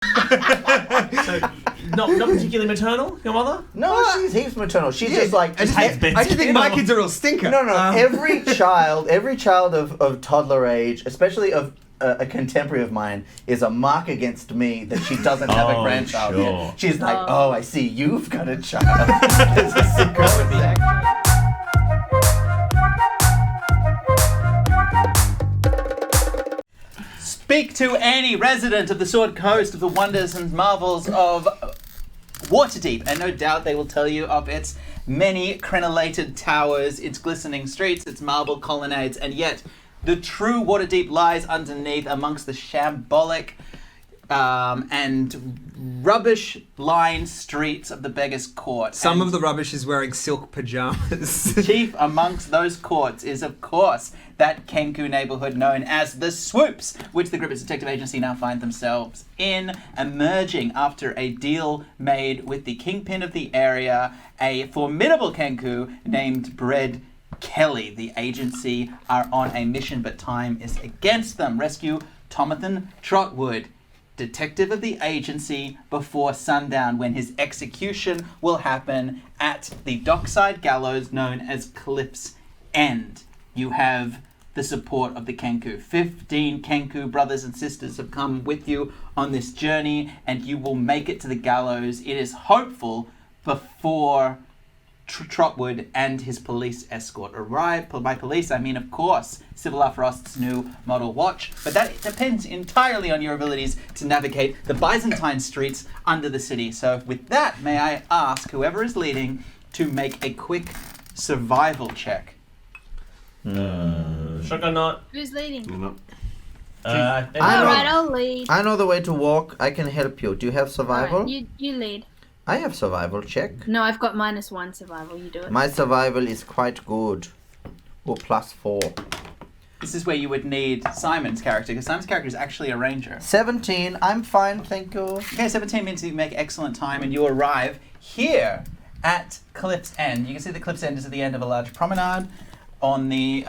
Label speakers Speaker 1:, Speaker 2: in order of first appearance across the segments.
Speaker 1: So, not particularly maternal, your mother?
Speaker 2: No, she's heaps maternal. She's just like...
Speaker 3: I just think my kid's a real stinker.
Speaker 2: No. Every child of toddler age, especially of a contemporary of mine, is a mark against me that she doesn't have a grandchild yet. She's like, oh, I see, you've got a child. There's a secret.
Speaker 4: Speak to any resident of the Sword Coast of the wonders and marvels of Waterdeep, and no doubt they will tell you of its many crenellated towers, its glistening streets, its marble colonnades, and yet the true Waterdeep lies underneath amongst the shambolic and rubbish-lined streets of the Beggar's Court.
Speaker 3: Some of the rubbish is wearing silk pajamas.
Speaker 4: Chief amongst those courts is, of course, that Kenku neighborhood known as the Swoops, which the Gribbits Detective Agency now find themselves in, emerging after a deal made with the kingpin of the area, a formidable Kenku named Bread Kelly. The agency are on a mission, but time is against them. Rescue Tomathan Trotwood, detective of the agency, before sundown, when his execution will happen at the dockside gallows known as Cliff's End. You have the support of the Kenku. 15 Kenku brothers and sisters have come with you on this journey, and you will make it to the gallows. It is hopeful before Trotwood and his police escort arrive. By police, I mean, of course, Sibyllar Frost's new model watch, but that depends entirely on your abilities to navigate the Byzantine streets under the city. So with that, may I ask whoever is leading to make a quick survival check?
Speaker 1: Shotgun not.
Speaker 5: Who's leading?
Speaker 1: Alright,
Speaker 5: I'll lead.
Speaker 2: I know the way to walk. I can help you. Do you have survival?
Speaker 5: Alright, you lead.
Speaker 2: I have survival check.
Speaker 5: No, I've got -1 survival. You do it.
Speaker 2: My survival is quite good. Or +4.
Speaker 4: This is where you would need Simon's character, because Simon's character is actually a ranger.
Speaker 2: 17. I'm fine, thank you.
Speaker 4: Okay, 17 means you make excellent time, and you arrive here at Cliff's End. You can see the Cliff's End is at the end of a large promenade on the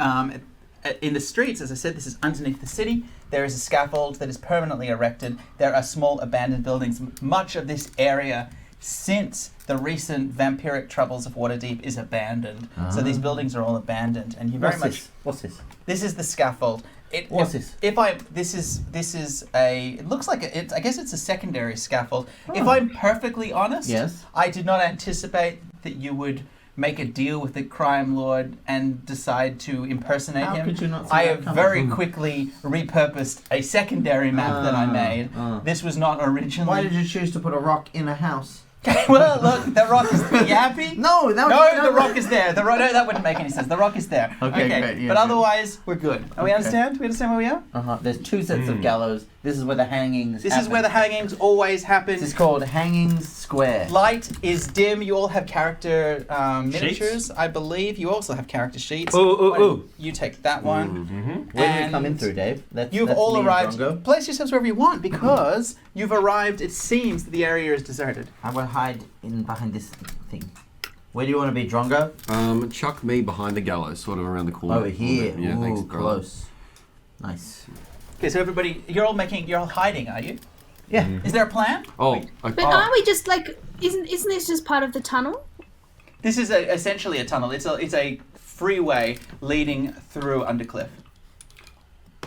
Speaker 4: in the streets. As I said, this is underneath the city. There is a scaffold that is permanently erected. There are small abandoned buildings. Much of this area, since the recent vampiric troubles of Waterdeep, is abandoned. So these buildings are all abandoned, and you very much.
Speaker 2: What's this?
Speaker 4: This is the scaffold.
Speaker 2: What's this?
Speaker 4: This is a. It looks like I guess it's a secondary scaffold. If I'm perfectly honest,
Speaker 2: Yes.
Speaker 4: I did not anticipate that you would make a deal with the crime lord and decide to impersonate
Speaker 2: How
Speaker 4: him.
Speaker 2: could you not see
Speaker 4: I
Speaker 2: that
Speaker 4: have
Speaker 2: coming?
Speaker 4: very quickly repurposed a secondary map that I made. This was not originally.
Speaker 2: Why did you choose to put a rock in a house?
Speaker 4: Well, look, the rock is. You happy?
Speaker 2: No,
Speaker 4: No, the rock is there. No, that wouldn't make any sense. The rock is there.
Speaker 2: Okay, great, yeah,
Speaker 4: but
Speaker 2: good.
Speaker 4: otherwise, we're good. We understand? We understand where we are?
Speaker 2: There's 2 sets of gallows. This is where the hangings
Speaker 4: This
Speaker 2: happen.
Speaker 4: is where the hangings always happen.
Speaker 2: This is called Hangings Square.
Speaker 4: Light is dim. You all have character miniatures, I believe. You also have character sheets. Why don't you take that one.
Speaker 2: Where do you come in through, Dave?
Speaker 4: You've
Speaker 2: that's
Speaker 4: all
Speaker 2: me and
Speaker 4: arrived.
Speaker 2: Drongo.
Speaker 4: Place yourselves wherever you want, because you've arrived. It seems that the area is deserted.
Speaker 2: I will hide in behind this thing. Where do you want to be, Drongo?
Speaker 6: Chuck me behind the gallows, sort of around the corner.
Speaker 2: Over here.
Speaker 6: Yeah,
Speaker 2: Ooh,
Speaker 6: thanks, bro.
Speaker 2: close. Nice.
Speaker 4: Okay, so everybody, you're all hiding, are you?
Speaker 2: Yeah.
Speaker 4: Is there a plan?
Speaker 6: Oh,
Speaker 5: But aren't we just like? Isn't this just part of the tunnel?
Speaker 4: This is essentially a tunnel. It's a freeway leading through Undercliff.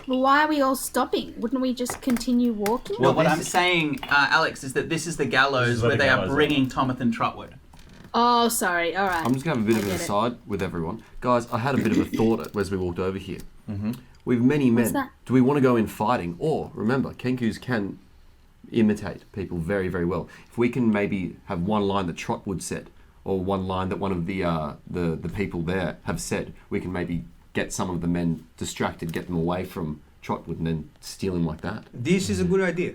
Speaker 5: Well, why are we all stopping? Wouldn't we just continue walking?
Speaker 4: Well, what I'm saying, Alex, is that this is the gallows where they are bringing Tomathan Trotwood.
Speaker 5: Oh, sorry. All right.
Speaker 6: I'm just going to have a bit of an
Speaker 5: get it.
Speaker 6: aside with everyone. Guys, I had a bit of a thought as we walked over here. We've many men.
Speaker 5: What's that?
Speaker 6: Do we want to go in fighting? Or, remember, Kenkus can imitate people very, very well. If we can maybe have one line that Trotwood said, or one line that one of the people there have said, we can maybe get some of the men distracted, get them away from Trotwood, and then steal him like that.
Speaker 3: This is a good idea.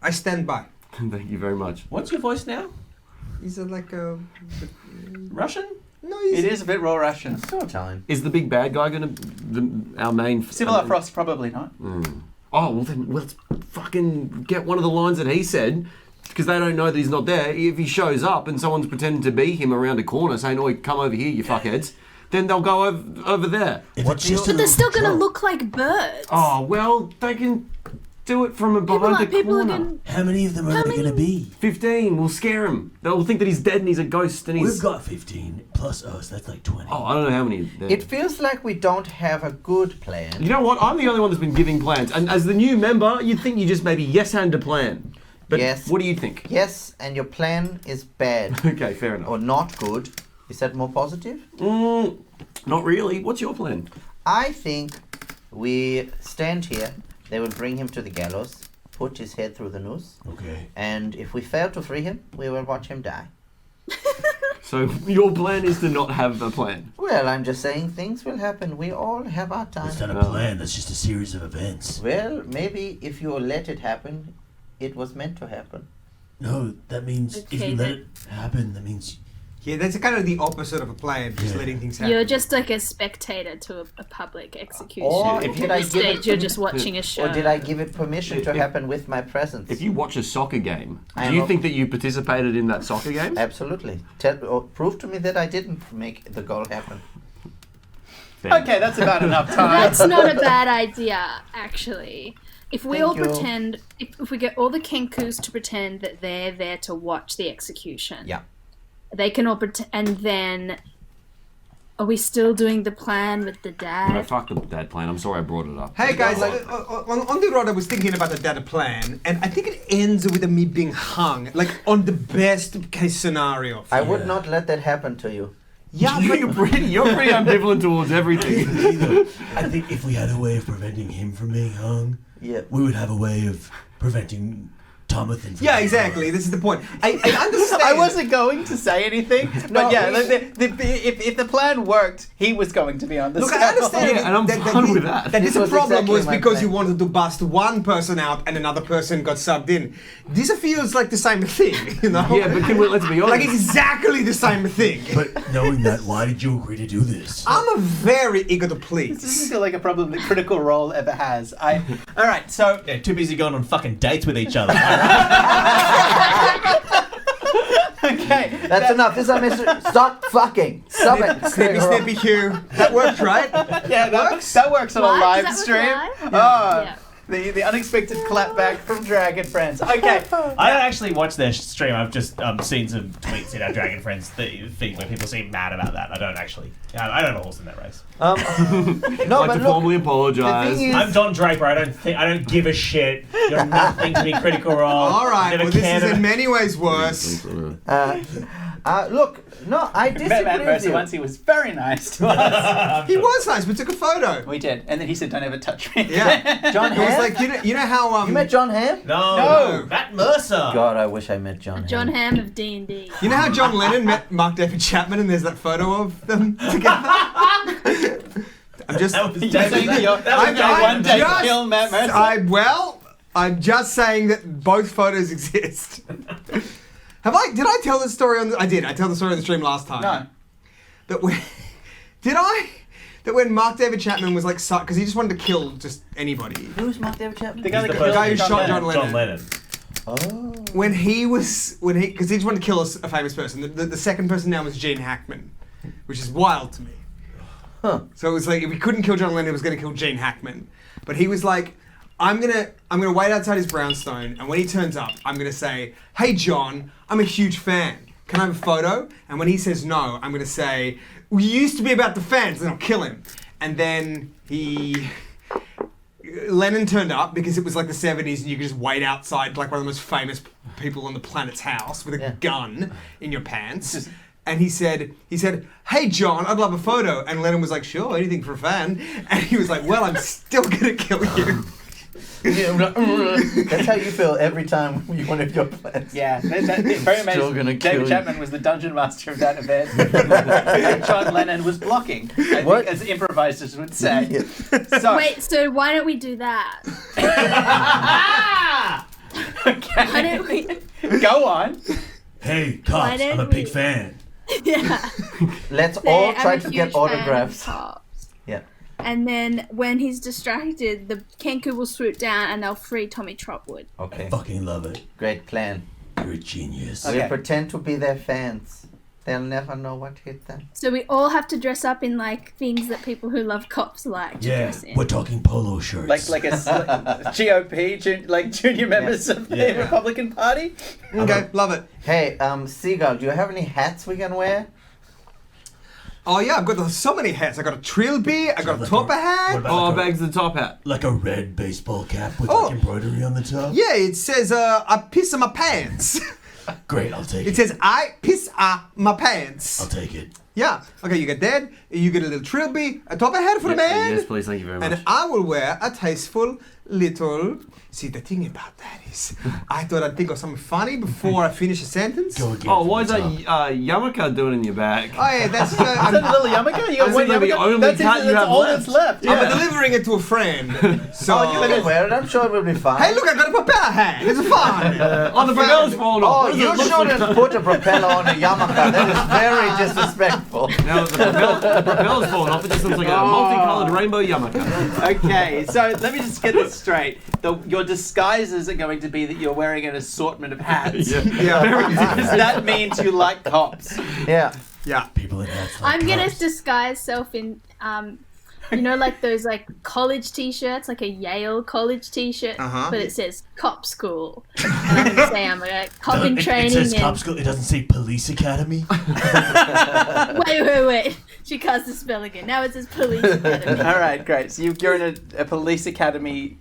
Speaker 3: I stand by.
Speaker 6: Thank you very much.
Speaker 1: What's your voice now?
Speaker 3: Is it like a...
Speaker 4: Russian?
Speaker 3: No,
Speaker 4: It is a bit raw Russian.
Speaker 2: Still Italian.
Speaker 6: Is the big bad guy going to... our main...
Speaker 4: Sibyllar Frost, probably not.
Speaker 6: Oh, well then let's fucking get one of the lines that he said, because they don't know that he's not there. If he shows up and someone's pretending to be him around a corner saying, "Oi, come over here, you fuckheads," then they'll go over there.
Speaker 5: But they're still going to look like birds.
Speaker 6: Oh, well, they can... Do it from behind the
Speaker 5: people are
Speaker 6: corner.
Speaker 5: gonna.
Speaker 1: How many of them are there going to be?
Speaker 6: 15. We'll scare him. They'll think that he's dead and he's a ghost and he's...
Speaker 1: We've got 15 plus us. That's like 20.
Speaker 6: Oh, I don't know how many.
Speaker 2: It feels like we don't have a good plan.
Speaker 6: You know what? I'm the only one that's been giving plans. And as the new member, you'd think you just maybe yes-and a plan. But
Speaker 2: Yes.
Speaker 6: what do you think?
Speaker 2: Yes, and your plan is bad
Speaker 6: Okay, fair enough.
Speaker 2: or not good. Is that more positive?
Speaker 6: Not really. What's your plan?
Speaker 2: I think we stand here. They will bring him to the gallows, put his head through the noose,
Speaker 1: Okay.
Speaker 2: and if we fail to free him, we will watch him die.
Speaker 6: So your plan is to not have a plan.
Speaker 2: Well, I'm just saying things will happen. We all have our
Speaker 1: That's
Speaker 2: time.
Speaker 1: not a plan. That's just a series of events.
Speaker 2: Well, maybe if you let it happen, it was meant to happen.
Speaker 1: No, that means if
Speaker 5: Okay,
Speaker 1: you let
Speaker 5: then-
Speaker 1: it happen, that means
Speaker 3: Yeah, that's kind of the opposite of a plan, just
Speaker 1: Yeah.
Speaker 3: letting things happen.
Speaker 5: You're just like a spectator to a public execution.
Speaker 2: Or
Speaker 5: At
Speaker 2: did I
Speaker 5: this
Speaker 2: give it
Speaker 5: stage, you're
Speaker 2: to-
Speaker 5: just watching a show.
Speaker 2: Or did I give it permission to happen with my presence?
Speaker 6: If you watch a soccer game,
Speaker 2: I
Speaker 6: do you
Speaker 2: know.
Speaker 6: think that you participated in that soccer game?
Speaker 2: Absolutely. Prove to me that I didn't make the goal happen.
Speaker 6: Fair.
Speaker 4: Okay, that's about enough time.
Speaker 5: That's not a bad idea, actually. If we
Speaker 2: Thank
Speaker 5: all
Speaker 2: you.
Speaker 5: pretend, if we get all the Kenkus to pretend that they're there to watch the execution,
Speaker 2: Yeah.
Speaker 5: they can all pretend, and then are we still doing the plan with the
Speaker 6: No,
Speaker 5: dad?
Speaker 6: fuck the dad plan. I'm sorry I brought it up.
Speaker 3: Hey guys,
Speaker 2: Like-
Speaker 3: on the road I was thinking about the data plan, and I think it ends with me being hung, like on the best case scenario.
Speaker 2: I would not let that happen to you.
Speaker 3: Yeah, but
Speaker 6: You're pretty ambivalent towards everything.
Speaker 1: I think if we had a way of preventing him from being hung,
Speaker 2: Yeah.
Speaker 1: we would have a way of preventing Tomathan from
Speaker 3: yeah,
Speaker 1: being
Speaker 3: exactly.
Speaker 1: hung.
Speaker 3: This is the point. I understand.
Speaker 4: I wasn't going to say anything,
Speaker 2: No,
Speaker 4: but yeah,
Speaker 2: we-
Speaker 4: if the plan worked, he was going to be on the
Speaker 3: Look,
Speaker 4: scale.
Speaker 3: I understand.
Speaker 6: Yeah, and I'm fine with that.
Speaker 3: That
Speaker 2: This
Speaker 3: the
Speaker 2: was
Speaker 3: problem
Speaker 2: exactly
Speaker 3: was
Speaker 2: my
Speaker 3: because
Speaker 2: plan.
Speaker 3: you wanted to bust one person out and another person got subbed in. This feels like the same thing, you know?
Speaker 6: Yeah, but let's be honest.
Speaker 3: like exactly the same thing.
Speaker 1: But knowing that, why did you agree to do this?
Speaker 3: I'm a very eager to
Speaker 4: This
Speaker 3: please.
Speaker 4: doesn't feel like a problem that Critical Role ever has. All right, so
Speaker 1: Yeah, too busy going on fucking dates with each other.
Speaker 4: okay,
Speaker 2: That's enough. This is our mission. Stop fucking. Stop it.
Speaker 3: Snippy, snippy, Hugh. That worked, right?
Speaker 4: yeah, that works on a
Speaker 5: What?
Speaker 4: live
Speaker 5: Does that
Speaker 4: stream.
Speaker 5: work live?
Speaker 4: Oh,
Speaker 5: Yeah.
Speaker 4: the unexpected clapback from Dragon Friends. Okay,
Speaker 1: I don't actually watch their stream. I've just seen some tweets in our Dragon Friends feed where people seem mad about that. I don't actually. I don't have a horse in that race.
Speaker 2: No,
Speaker 6: I'd like
Speaker 2: but
Speaker 6: to
Speaker 2: look.
Speaker 6: formally apologise.
Speaker 2: The thing is-
Speaker 1: I'm Don Draper. I don't give a shit. You're nothing to me, Critical Role.
Speaker 3: All right,
Speaker 1: Never
Speaker 3: well, this
Speaker 1: cared
Speaker 3: is in
Speaker 1: about-
Speaker 3: many ways worse.
Speaker 2: Look. No, I disagree
Speaker 4: Matt
Speaker 2: with
Speaker 4: Mercer
Speaker 2: you.
Speaker 4: once he was very nice to us.
Speaker 3: He was nice. We took a photo.
Speaker 4: We did, and then he said, "Don't ever touch me."
Speaker 3: Yeah.
Speaker 2: John
Speaker 3: It was
Speaker 2: Hamm?
Speaker 3: like, you know how
Speaker 2: You met John Hamm?
Speaker 1: No, Matt Mercer.
Speaker 2: God, I wish I met John
Speaker 5: John
Speaker 2: Hamm.
Speaker 5: Hamm of D&D.
Speaker 3: You know how John Lennon met Mark David Chapman and there's that photo of them together? I'm just...
Speaker 1: That was
Speaker 4: You're saying that you're-
Speaker 1: that was
Speaker 3: I'm-
Speaker 1: day
Speaker 3: I'm
Speaker 1: one day.
Speaker 3: just-
Speaker 4: kill Matt Mercer.
Speaker 3: I'm just saying that both photos exist. Did I tell the story on the... I did. I told the story on the stream last time.
Speaker 4: No.
Speaker 3: That when... That when Mark David Chapman was like... Because he just wanted to kill just anybody.
Speaker 2: Who's Mark David Chapman?
Speaker 4: The guy
Speaker 1: He's
Speaker 4: that
Speaker 1: the
Speaker 4: killed
Speaker 3: guy who
Speaker 4: John
Speaker 3: shot
Speaker 4: Lennon.
Speaker 3: John Lennon.
Speaker 1: John Lennon.
Speaker 2: Oh.
Speaker 3: Because he just wanted to kill a famous person. The second person now was Gene Hackman, which is wild to me.
Speaker 2: Huh.
Speaker 3: So it was like if he couldn't kill John Lennon, he was going to kill Gene Hackman. But he was like, I'm gonna wait outside his brownstone, and when he turns up, I'm gonna say, "Hey John, I'm a huge fan. Can I have a photo?" And when he says no, I'm gonna say, "We used to be about the fans," and I'll kill him. And then Lennon turned up because it was like the 70s and you could just wait outside like one of the most famous people on the planet's house with a
Speaker 2: Yeah.
Speaker 3: gun in your pants. And he said, "Hey John, I'd love a photo." And Lennon was like, "Sure, anything for a fan." And he was like, "Well, I'm still gonna kill you."
Speaker 2: That's how you feel every time you one of your plans.
Speaker 4: Yeah, very
Speaker 2: Still
Speaker 4: amazing.
Speaker 2: gonna kill
Speaker 4: David
Speaker 2: you.
Speaker 4: Chapman was the dungeon master of that event. John Lennon was blocking, I
Speaker 2: What?
Speaker 4: think, as improvisers would say.
Speaker 2: Yeah.
Speaker 4: So,
Speaker 5: Wait, so why don't we do that?
Speaker 4: okay.
Speaker 5: Why don't we?
Speaker 4: Go on.
Speaker 1: Hey,
Speaker 5: Why
Speaker 1: cops,
Speaker 5: don't
Speaker 1: I'm a big
Speaker 5: we-
Speaker 1: fan.
Speaker 5: Yeah.
Speaker 2: Let's
Speaker 5: Say,
Speaker 2: all
Speaker 5: I'm
Speaker 2: try
Speaker 5: a
Speaker 2: to
Speaker 5: huge
Speaker 2: get
Speaker 5: fan of
Speaker 2: autographs.
Speaker 5: Cops.
Speaker 2: Yeah.
Speaker 5: And then when he's distracted, the Kenku will swoop down and they'll free Tommy Trotwood.
Speaker 2: Okay.
Speaker 1: Fucking love it.
Speaker 2: Great plan.
Speaker 1: You're a genius.
Speaker 4: Okay.
Speaker 2: We'll pretend to be their fans. They'll never know what hit them.
Speaker 5: So we all have to dress up in like things that people who love cops like to dress in.
Speaker 1: we're talking polo shirts.
Speaker 4: Like GOP, like junior members of the Republican Party.
Speaker 3: Okay, love it.
Speaker 2: Hey, Seagull, do you have any hats we can wear?
Speaker 3: Oh yeah, I've got so many hats. I got a trilby. I got a topper hat.
Speaker 6: Oh, bags the top hat.
Speaker 1: Like a red baseball cap with
Speaker 3: Oh.
Speaker 1: like embroidery on the top.
Speaker 3: Yeah, it says I piss in my pants.
Speaker 1: Great, I'll take it.
Speaker 3: It says I piss my pants.
Speaker 1: I'll take it.
Speaker 3: Yeah. Okay, you get that. You get a little trilby, a topper hat for the man.
Speaker 6: Yes, please. Thank you very much.
Speaker 3: And I will wear a tasteful little. See, the thing about that is, I thought I'd think of something funny before I finish a sentence.
Speaker 1: Go again.
Speaker 6: Oh,
Speaker 1: from
Speaker 6: why is
Speaker 1: the
Speaker 6: that
Speaker 1: top.
Speaker 6: yarmulke doing in your bag?
Speaker 3: Oh yeah, that's.
Speaker 4: Is that a little yarmulke? You got
Speaker 6: That's
Speaker 4: one
Speaker 6: the
Speaker 4: yarmulke?
Speaker 6: only
Speaker 4: That's,
Speaker 6: cut you
Speaker 4: that's
Speaker 6: have
Speaker 4: all
Speaker 6: left.
Speaker 4: that's left.
Speaker 3: I'm delivering it to a friend. So.
Speaker 2: Oh, you can wear it. I'm sure it will be fine.
Speaker 3: Hey, look! I got a propeller hat. It's fun.
Speaker 6: Oh, the propeller's fallen
Speaker 2: Oh,
Speaker 6: off. What does
Speaker 2: you
Speaker 6: it look
Speaker 2: shouldn't
Speaker 6: like?
Speaker 2: put a propeller on a yarmulke. That is very disrespectful.
Speaker 6: No, the propeller's fallen off. It just looks like a multicolored rainbow yarmulke.
Speaker 4: Okay, so let me just get this straight. Your disguises are going to be that you're wearing an assortment of hats.
Speaker 3: Yeah.
Speaker 4: Does that means you like cops?
Speaker 2: Yeah.
Speaker 3: Yeah.
Speaker 1: People in hats like
Speaker 5: I'm gonna
Speaker 1: cops.
Speaker 5: disguise self in, you know, like those like college T-shirts, like a Yale college T-shirt,
Speaker 3: Uh-huh.
Speaker 5: but it says cop school. And I'm gonna say I'm a cop in
Speaker 1: It
Speaker 5: training.
Speaker 1: says
Speaker 5: and
Speaker 1: cop school. It doesn't say police academy.
Speaker 5: wait. She cast the spell again. Now it says police academy.
Speaker 4: All right, great. So you're in a police academy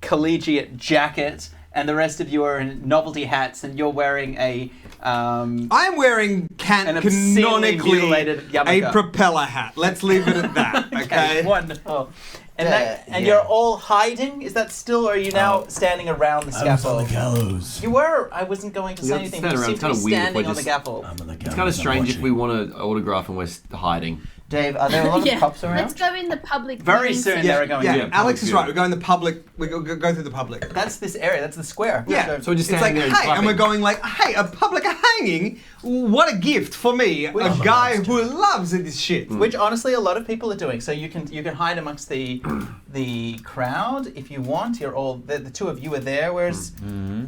Speaker 4: collegiate jacket, and the rest of you are in novelty hats, and you're wearing a
Speaker 3: I'm wearing
Speaker 4: An obscenely
Speaker 3: canonically
Speaker 4: mutilated
Speaker 3: a
Speaker 4: yarmulke.
Speaker 3: propeller hat. Let's leave it at that. Okay.
Speaker 4: wonderful. And
Speaker 2: Yeah.
Speaker 4: you're all hiding? Is that still, or are you now
Speaker 1: Oh.
Speaker 4: standing around the
Speaker 1: I was on the
Speaker 4: scaffold?
Speaker 1: gallows.
Speaker 4: You were. I wasn't going to say
Speaker 6: Yeah,
Speaker 4: anything,
Speaker 6: stand
Speaker 4: but you
Speaker 6: around.
Speaker 4: seem
Speaker 6: It's
Speaker 4: to be
Speaker 6: kinda weird if
Speaker 4: standing
Speaker 6: we're
Speaker 4: on the
Speaker 6: just-
Speaker 4: scaffold.
Speaker 1: I'm on the gallows.
Speaker 6: It's kind of strange if we want to autograph and we're hiding.
Speaker 2: Dave, are there a lot of
Speaker 5: Yeah.
Speaker 2: cops around?
Speaker 5: Let's go in the public.
Speaker 4: Very
Speaker 5: viewing
Speaker 4: soon
Speaker 5: section.
Speaker 4: they're going
Speaker 3: Yeah,
Speaker 4: to.
Speaker 6: Yeah,
Speaker 3: Alex is
Speaker 6: public
Speaker 3: right. We're going the public. We go through the public.
Speaker 4: That's this area. That's the square.
Speaker 3: Yeah.
Speaker 6: So we're just
Speaker 3: It's like,
Speaker 6: standing there and
Speaker 3: hey, and we're
Speaker 6: clapping.
Speaker 3: going like, hey, a public hanging. What a gift for me, a
Speaker 1: I'm a
Speaker 3: guy
Speaker 1: monster.
Speaker 3: who loves this shit.
Speaker 4: Which honestly a lot of people are doing. So you can hide amongst the crowd if you want. You're all the two of you are there. Whereas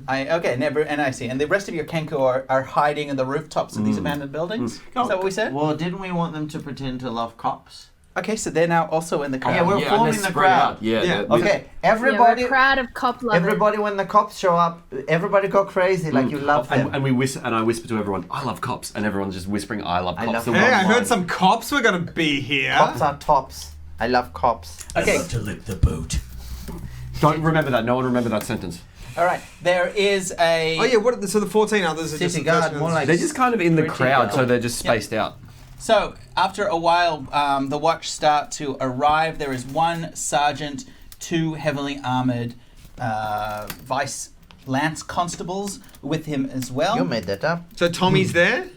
Speaker 4: I see. And the rest of your Kenku are hiding in the rooftops of these abandoned buildings. Is that what we said?
Speaker 2: Well, didn't we want them to pretend to love cops?
Speaker 4: Okay, so they're now also in the crowd.
Speaker 2: Yeah, we're
Speaker 6: and
Speaker 2: forming
Speaker 6: they're
Speaker 2: the
Speaker 6: spread
Speaker 2: crowd.
Speaker 6: out. Yeah.
Speaker 3: Yeah.
Speaker 2: Okay,
Speaker 5: Yeah,
Speaker 2: everybody,
Speaker 5: we're a crowd of cop lovers.
Speaker 2: everybody, when the cops show up, everybody go crazy like you love them.
Speaker 6: And we whisper, and I whisper to everyone, "I love cops," and everyone's just whispering, "I love
Speaker 2: I
Speaker 6: cops."
Speaker 2: love
Speaker 6: the
Speaker 2: cops.
Speaker 3: Hey,
Speaker 6: one
Speaker 3: I heard
Speaker 6: line.
Speaker 3: some cops were gonna be here.
Speaker 2: Cops are tops. I love cops.
Speaker 1: I
Speaker 4: Okay.
Speaker 1: love to lick the boot.
Speaker 6: Don't remember that. No one remember that sentence.
Speaker 4: All right, there is a.
Speaker 3: Oh yeah, what? So the 14 others are just
Speaker 2: City
Speaker 3: the
Speaker 2: guard,
Speaker 3: first
Speaker 2: more
Speaker 3: ones.
Speaker 2: like-
Speaker 6: They're just kind of in the
Speaker 4: Pretty
Speaker 6: crowd,
Speaker 4: well.
Speaker 6: so they're just spaced out.
Speaker 4: So, after a while, the watch start to arrive. There is one sergeant, two heavily armored vice lance constables with him as well.
Speaker 2: You made that up.
Speaker 3: So Tommy's there.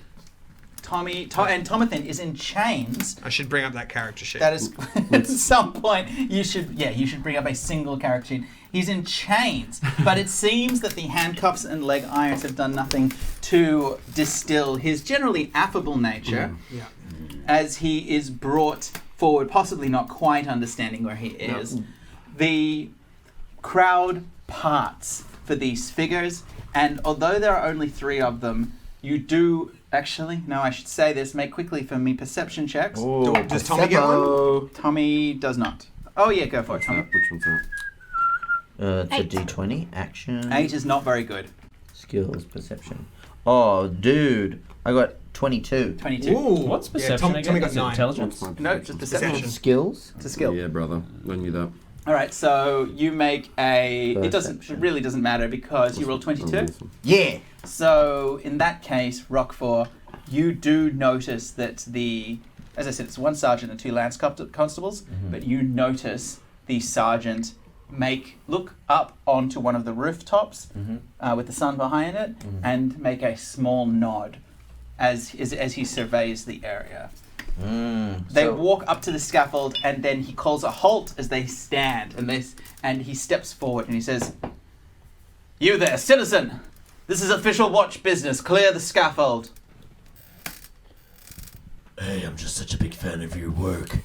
Speaker 4: And Tomathan is in chains.
Speaker 3: I should bring up that character sheet.
Speaker 4: That is, at some point, you should bring up a single character sheet. He's in chains, but it seems that the handcuffs and leg irons have done nothing to distill his generally affable nature
Speaker 3: Yeah.
Speaker 4: as he is brought forward, possibly not quite understanding where he is. The crowd parts for these figures, and although there are only three of them, you do actually, no, I should say this, make quickly for me perception checks.
Speaker 3: Does Tommy get one?
Speaker 4: Tommy does not. Oh yeah, go for it, Tommy.
Speaker 6: Which one's that?
Speaker 2: It's a
Speaker 5: 8.
Speaker 2: D20. Action.
Speaker 4: 8 is not very good.
Speaker 2: Skills. Perception. Oh, dude. I got 22.
Speaker 4: 22.
Speaker 3: Ooh.
Speaker 1: What's
Speaker 3: Yeah,
Speaker 1: perception
Speaker 3: Tommy
Speaker 1: again?
Speaker 3: got
Speaker 1: Is it
Speaker 3: 9.
Speaker 1: intelligence?
Speaker 4: No, just perception.
Speaker 3: Perception.
Speaker 2: Skills?
Speaker 4: It's a skill.
Speaker 6: Yeah, brother. I knew that.
Speaker 4: All right, so you make a. It
Speaker 2: Perception.
Speaker 4: really doesn't matter because you roll 22.
Speaker 2: Yeah.
Speaker 4: So in that case, Rockfor, you do notice that as I said, it's one sergeant and two lance constables, but you notice the sergeant look up onto one of the rooftops with the sun behind it and make a small nod as he surveys the area. They walk up to the scaffold and then he calls a halt as they stand and he steps forward and he says, "You there, citizen! This is official watch business. Clear the scaffold."
Speaker 1: Hey, I'm just such a big fan of your work.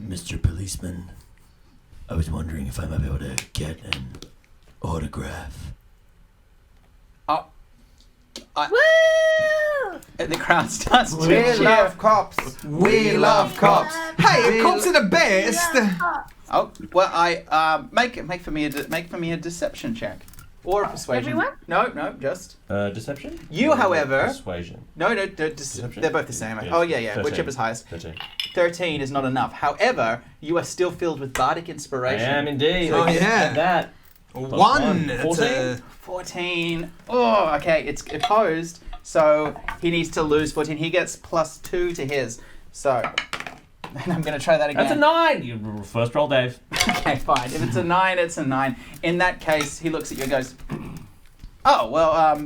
Speaker 1: Mr. Policeman, I was wondering if I might be able to get an autograph.
Speaker 5: Woo!
Speaker 4: And the crowd starts to
Speaker 2: We
Speaker 4: cheer.
Speaker 2: love cops. We love cops.
Speaker 3: Hey, cops are the best.
Speaker 4: Oh well, I make for me a deception check or a persuasion.
Speaker 5: Everyone?
Speaker 4: No, just
Speaker 1: Deception?
Speaker 4: you. However,
Speaker 1: Persuasion.
Speaker 4: no,
Speaker 1: Deception?
Speaker 4: they're both the same.
Speaker 1: Yeah.
Speaker 4: Oh yeah,
Speaker 1: 13.
Speaker 4: whichever's highest.
Speaker 1: 13.
Speaker 4: 13 is not enough. However, you are still filled with bardic
Speaker 1: I
Speaker 4: inspiration.
Speaker 1: am indeed.
Speaker 3: Oh,
Speaker 1: I get
Speaker 3: yeah.
Speaker 1: That.
Speaker 3: One.
Speaker 1: Plus
Speaker 3: It's
Speaker 1: 14?
Speaker 4: 14. Oh, okay, it's opposed, so he needs to lose 14. He gets +2 to his. So, and I'm going to try that again.
Speaker 1: That's a 9. You first roll, Dave.
Speaker 4: Okay, fine. If it's a 9, it's a 9. In that case, he looks at you and goes, oh, well,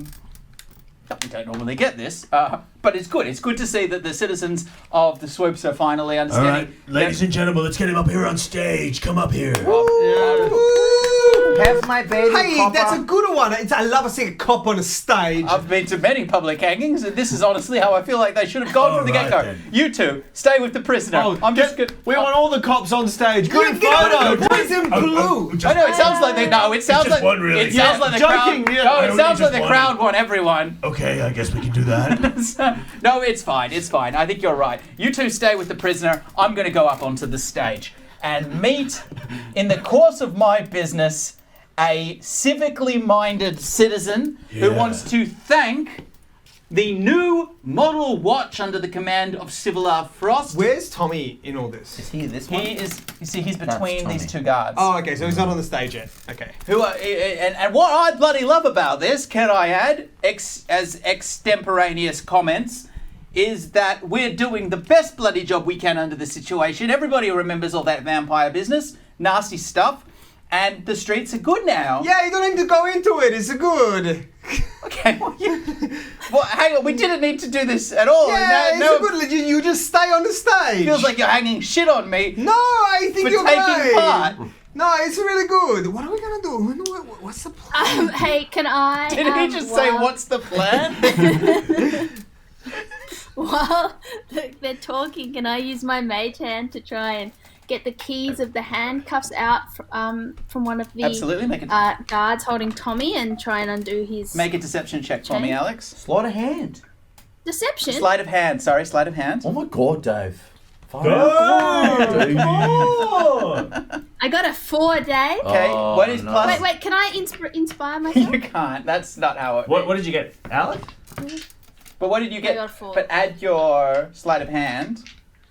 Speaker 4: we don't normally get this, but it's good. It's good to see that the citizens of the Swoops are finally understanding.
Speaker 7: Ladies and gentlemen, let's get him up here on stage. Come up here.
Speaker 2: Have my baby
Speaker 3: Hey,
Speaker 2: copper.
Speaker 3: that's a good one. I love seeing a cop on a stage.
Speaker 4: I've been to many public hangings, and this is honestly how I feel like they should have gone from the
Speaker 7: Alright
Speaker 4: get-go.
Speaker 7: then.
Speaker 4: You two, stay with the prisoner. I'm just good.
Speaker 1: We want all the cops on stage. Good
Speaker 3: Get out
Speaker 1: photo.
Speaker 3: of the boys in blue.
Speaker 4: I know it sounds like they. No, it sounds
Speaker 7: just
Speaker 4: like
Speaker 7: one, really.
Speaker 4: it sounds
Speaker 1: Yeah,
Speaker 4: like the
Speaker 1: joking,
Speaker 4: crowd.
Speaker 1: yeah.
Speaker 4: No,
Speaker 7: I
Speaker 4: it
Speaker 7: only
Speaker 4: sounds like
Speaker 7: just
Speaker 4: the
Speaker 7: one.
Speaker 4: crowd want everyone.
Speaker 7: Okay, I guess we can do that.
Speaker 4: No, it's fine. It's fine. I think you're right. You two stay with the prisoner. I'm going to go up onto the stage and meet, in the course of my business, a civically minded citizen who
Speaker 7: Yeah.
Speaker 4: wants to thank the new model watch under the command of Civilar Frost.
Speaker 3: Where's Tommy in all this?
Speaker 2: Is he this one?
Speaker 4: He is. You see, he's between
Speaker 2: Tommy.
Speaker 4: these two guards.
Speaker 3: Oh, okay, so he's not on the stage yet. Okay.
Speaker 4: Who are, and what I bloody love about this, can I add, as extemporaneous comments, is that we're doing the best bloody job we can under the situation. Everybody remembers all that vampire business, nasty stuff, and the streets are good now.
Speaker 3: Yeah, you don't need to go into it. It's good.
Speaker 4: Okay. Well, hang on. We didn't need to do this at all.
Speaker 3: Yeah,
Speaker 4: and
Speaker 3: it's
Speaker 4: now
Speaker 3: a good. Legit, you just stay on the stage.
Speaker 4: it feels like you're hanging shit on me
Speaker 3: No, I think
Speaker 4: for
Speaker 3: you're
Speaker 4: taking
Speaker 3: right.
Speaker 4: part.
Speaker 3: No, it's really good. What are we gonna do? What's the plan?
Speaker 5: Hey, can I?
Speaker 4: Did he just say,
Speaker 5: while-
Speaker 4: "What's the plan"?
Speaker 5: While they're talking, can I use my mage hand to try and get the keys of the handcuffs out from one of the
Speaker 4: Absolutely. Make a
Speaker 5: guards holding Tommy and try and undo his
Speaker 4: deception check for me,
Speaker 5: Chain?
Speaker 4: Alex.
Speaker 2: Slaughter a hand.
Speaker 5: deception?
Speaker 4: Sleight of hand. Sorry, sleight of hand.
Speaker 2: Oh my god, Dave.
Speaker 5: I got a 4 day.
Speaker 4: Okay.
Speaker 2: Oh,
Speaker 4: What is
Speaker 2: no.
Speaker 4: plus?
Speaker 5: Wait, can I inspire myself?
Speaker 4: You can't. That's not how it.
Speaker 1: What did you get, Alex?
Speaker 4: But what did you
Speaker 5: I
Speaker 4: get?
Speaker 5: got 4.
Speaker 4: But add your sleight of hand.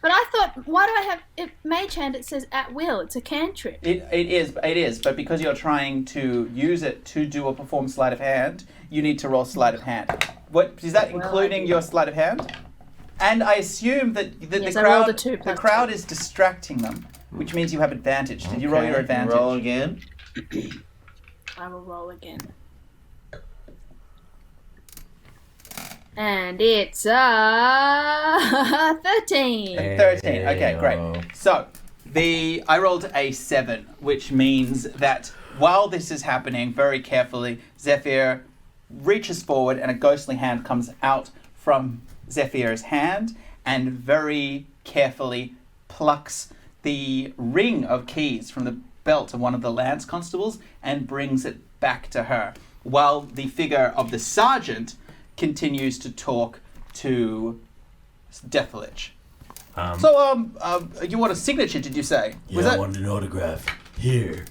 Speaker 5: But I thought, why do I have it, mage hand? It says at will. It's a cantrip.
Speaker 4: It is. But because you're trying to use it to do or perform sleight of hand, you need to roll sleight of hand. What is that?
Speaker 5: Well,
Speaker 4: Including
Speaker 5: I do.
Speaker 4: your sleight of hand? And I assume that
Speaker 5: Yes,
Speaker 4: the
Speaker 5: I rolled
Speaker 4: crowd,
Speaker 5: a 2
Speaker 4: the
Speaker 5: plus
Speaker 4: crowd
Speaker 5: 2.
Speaker 4: is distracting them, which means you have advantage. Did you roll your advantage?
Speaker 2: Roll again.
Speaker 5: I will roll again. And it's 13.
Speaker 4: 13. Okay,
Speaker 2: Hey-o.
Speaker 4: great. So, I rolled a 7, which means that while this is happening, very carefully, Zephyr reaches forward and a ghostly hand comes out from Zephyr's hand and very carefully plucks the ring of keys from the belt of one of the lance constables and brings it back to her, while the figure of the sergeant continues to talk to Deathlich. So, you want a signature, did you say?
Speaker 7: Yeah, I wanted an autograph. Here.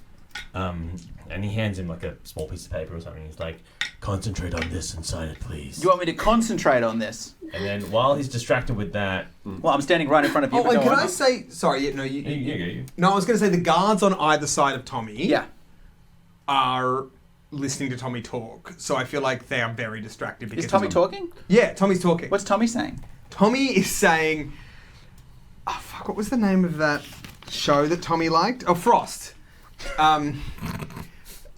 Speaker 1: And he hands him like a small piece of paper or something. He's like,
Speaker 7: Concentrate on this and sign it, please.
Speaker 4: You want me to concentrate on this?
Speaker 1: and then while he's distracted with that,
Speaker 4: Well, I'm standing right in front of you.
Speaker 3: Oh,
Speaker 4: but
Speaker 3: and
Speaker 4: go
Speaker 3: can
Speaker 4: on.
Speaker 3: I say? Sorry, no,
Speaker 1: you.
Speaker 3: No, I was going to say the guards on either side of Tommy.
Speaker 4: Yeah.
Speaker 3: Are listening to Tommy talk, so I feel like they are very distracted. Because
Speaker 4: Is Tommy talking?
Speaker 3: Yeah, Tommy's talking.
Speaker 4: What's Tommy saying?
Speaker 3: Tommy is saying, oh fuck, what was the name of that show that Tommy liked? Oh, Frost.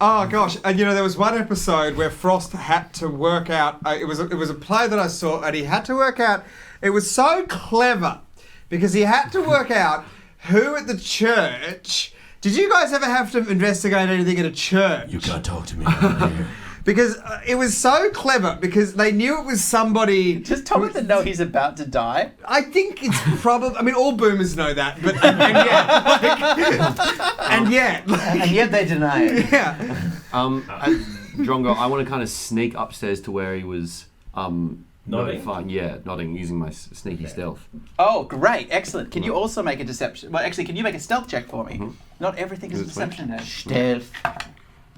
Speaker 3: Oh gosh, and there was one episode where Frost had to work out. It was a play that I saw, and he had to work out. It was so clever because he had to work out who at the church. Did you guys ever have to investigate anything at a church?
Speaker 7: You can't talk to me right here.
Speaker 3: Because it was so clever because they knew it was somebody.
Speaker 4: Does Tommy know he's about to die?
Speaker 3: I think it's probably. I mean, all boomers know that, but and yet,
Speaker 2: And yet they deny it.
Speaker 3: yeah.
Speaker 6: Drongo, I want to kind of sneak upstairs to where he was Nodding, nodding, using my sneaky stealth.
Speaker 4: Oh, great. Excellent. Can you also make a deception? Well, actually, can you make a stealth check for me? Not everything is a deception.
Speaker 2: Stealth.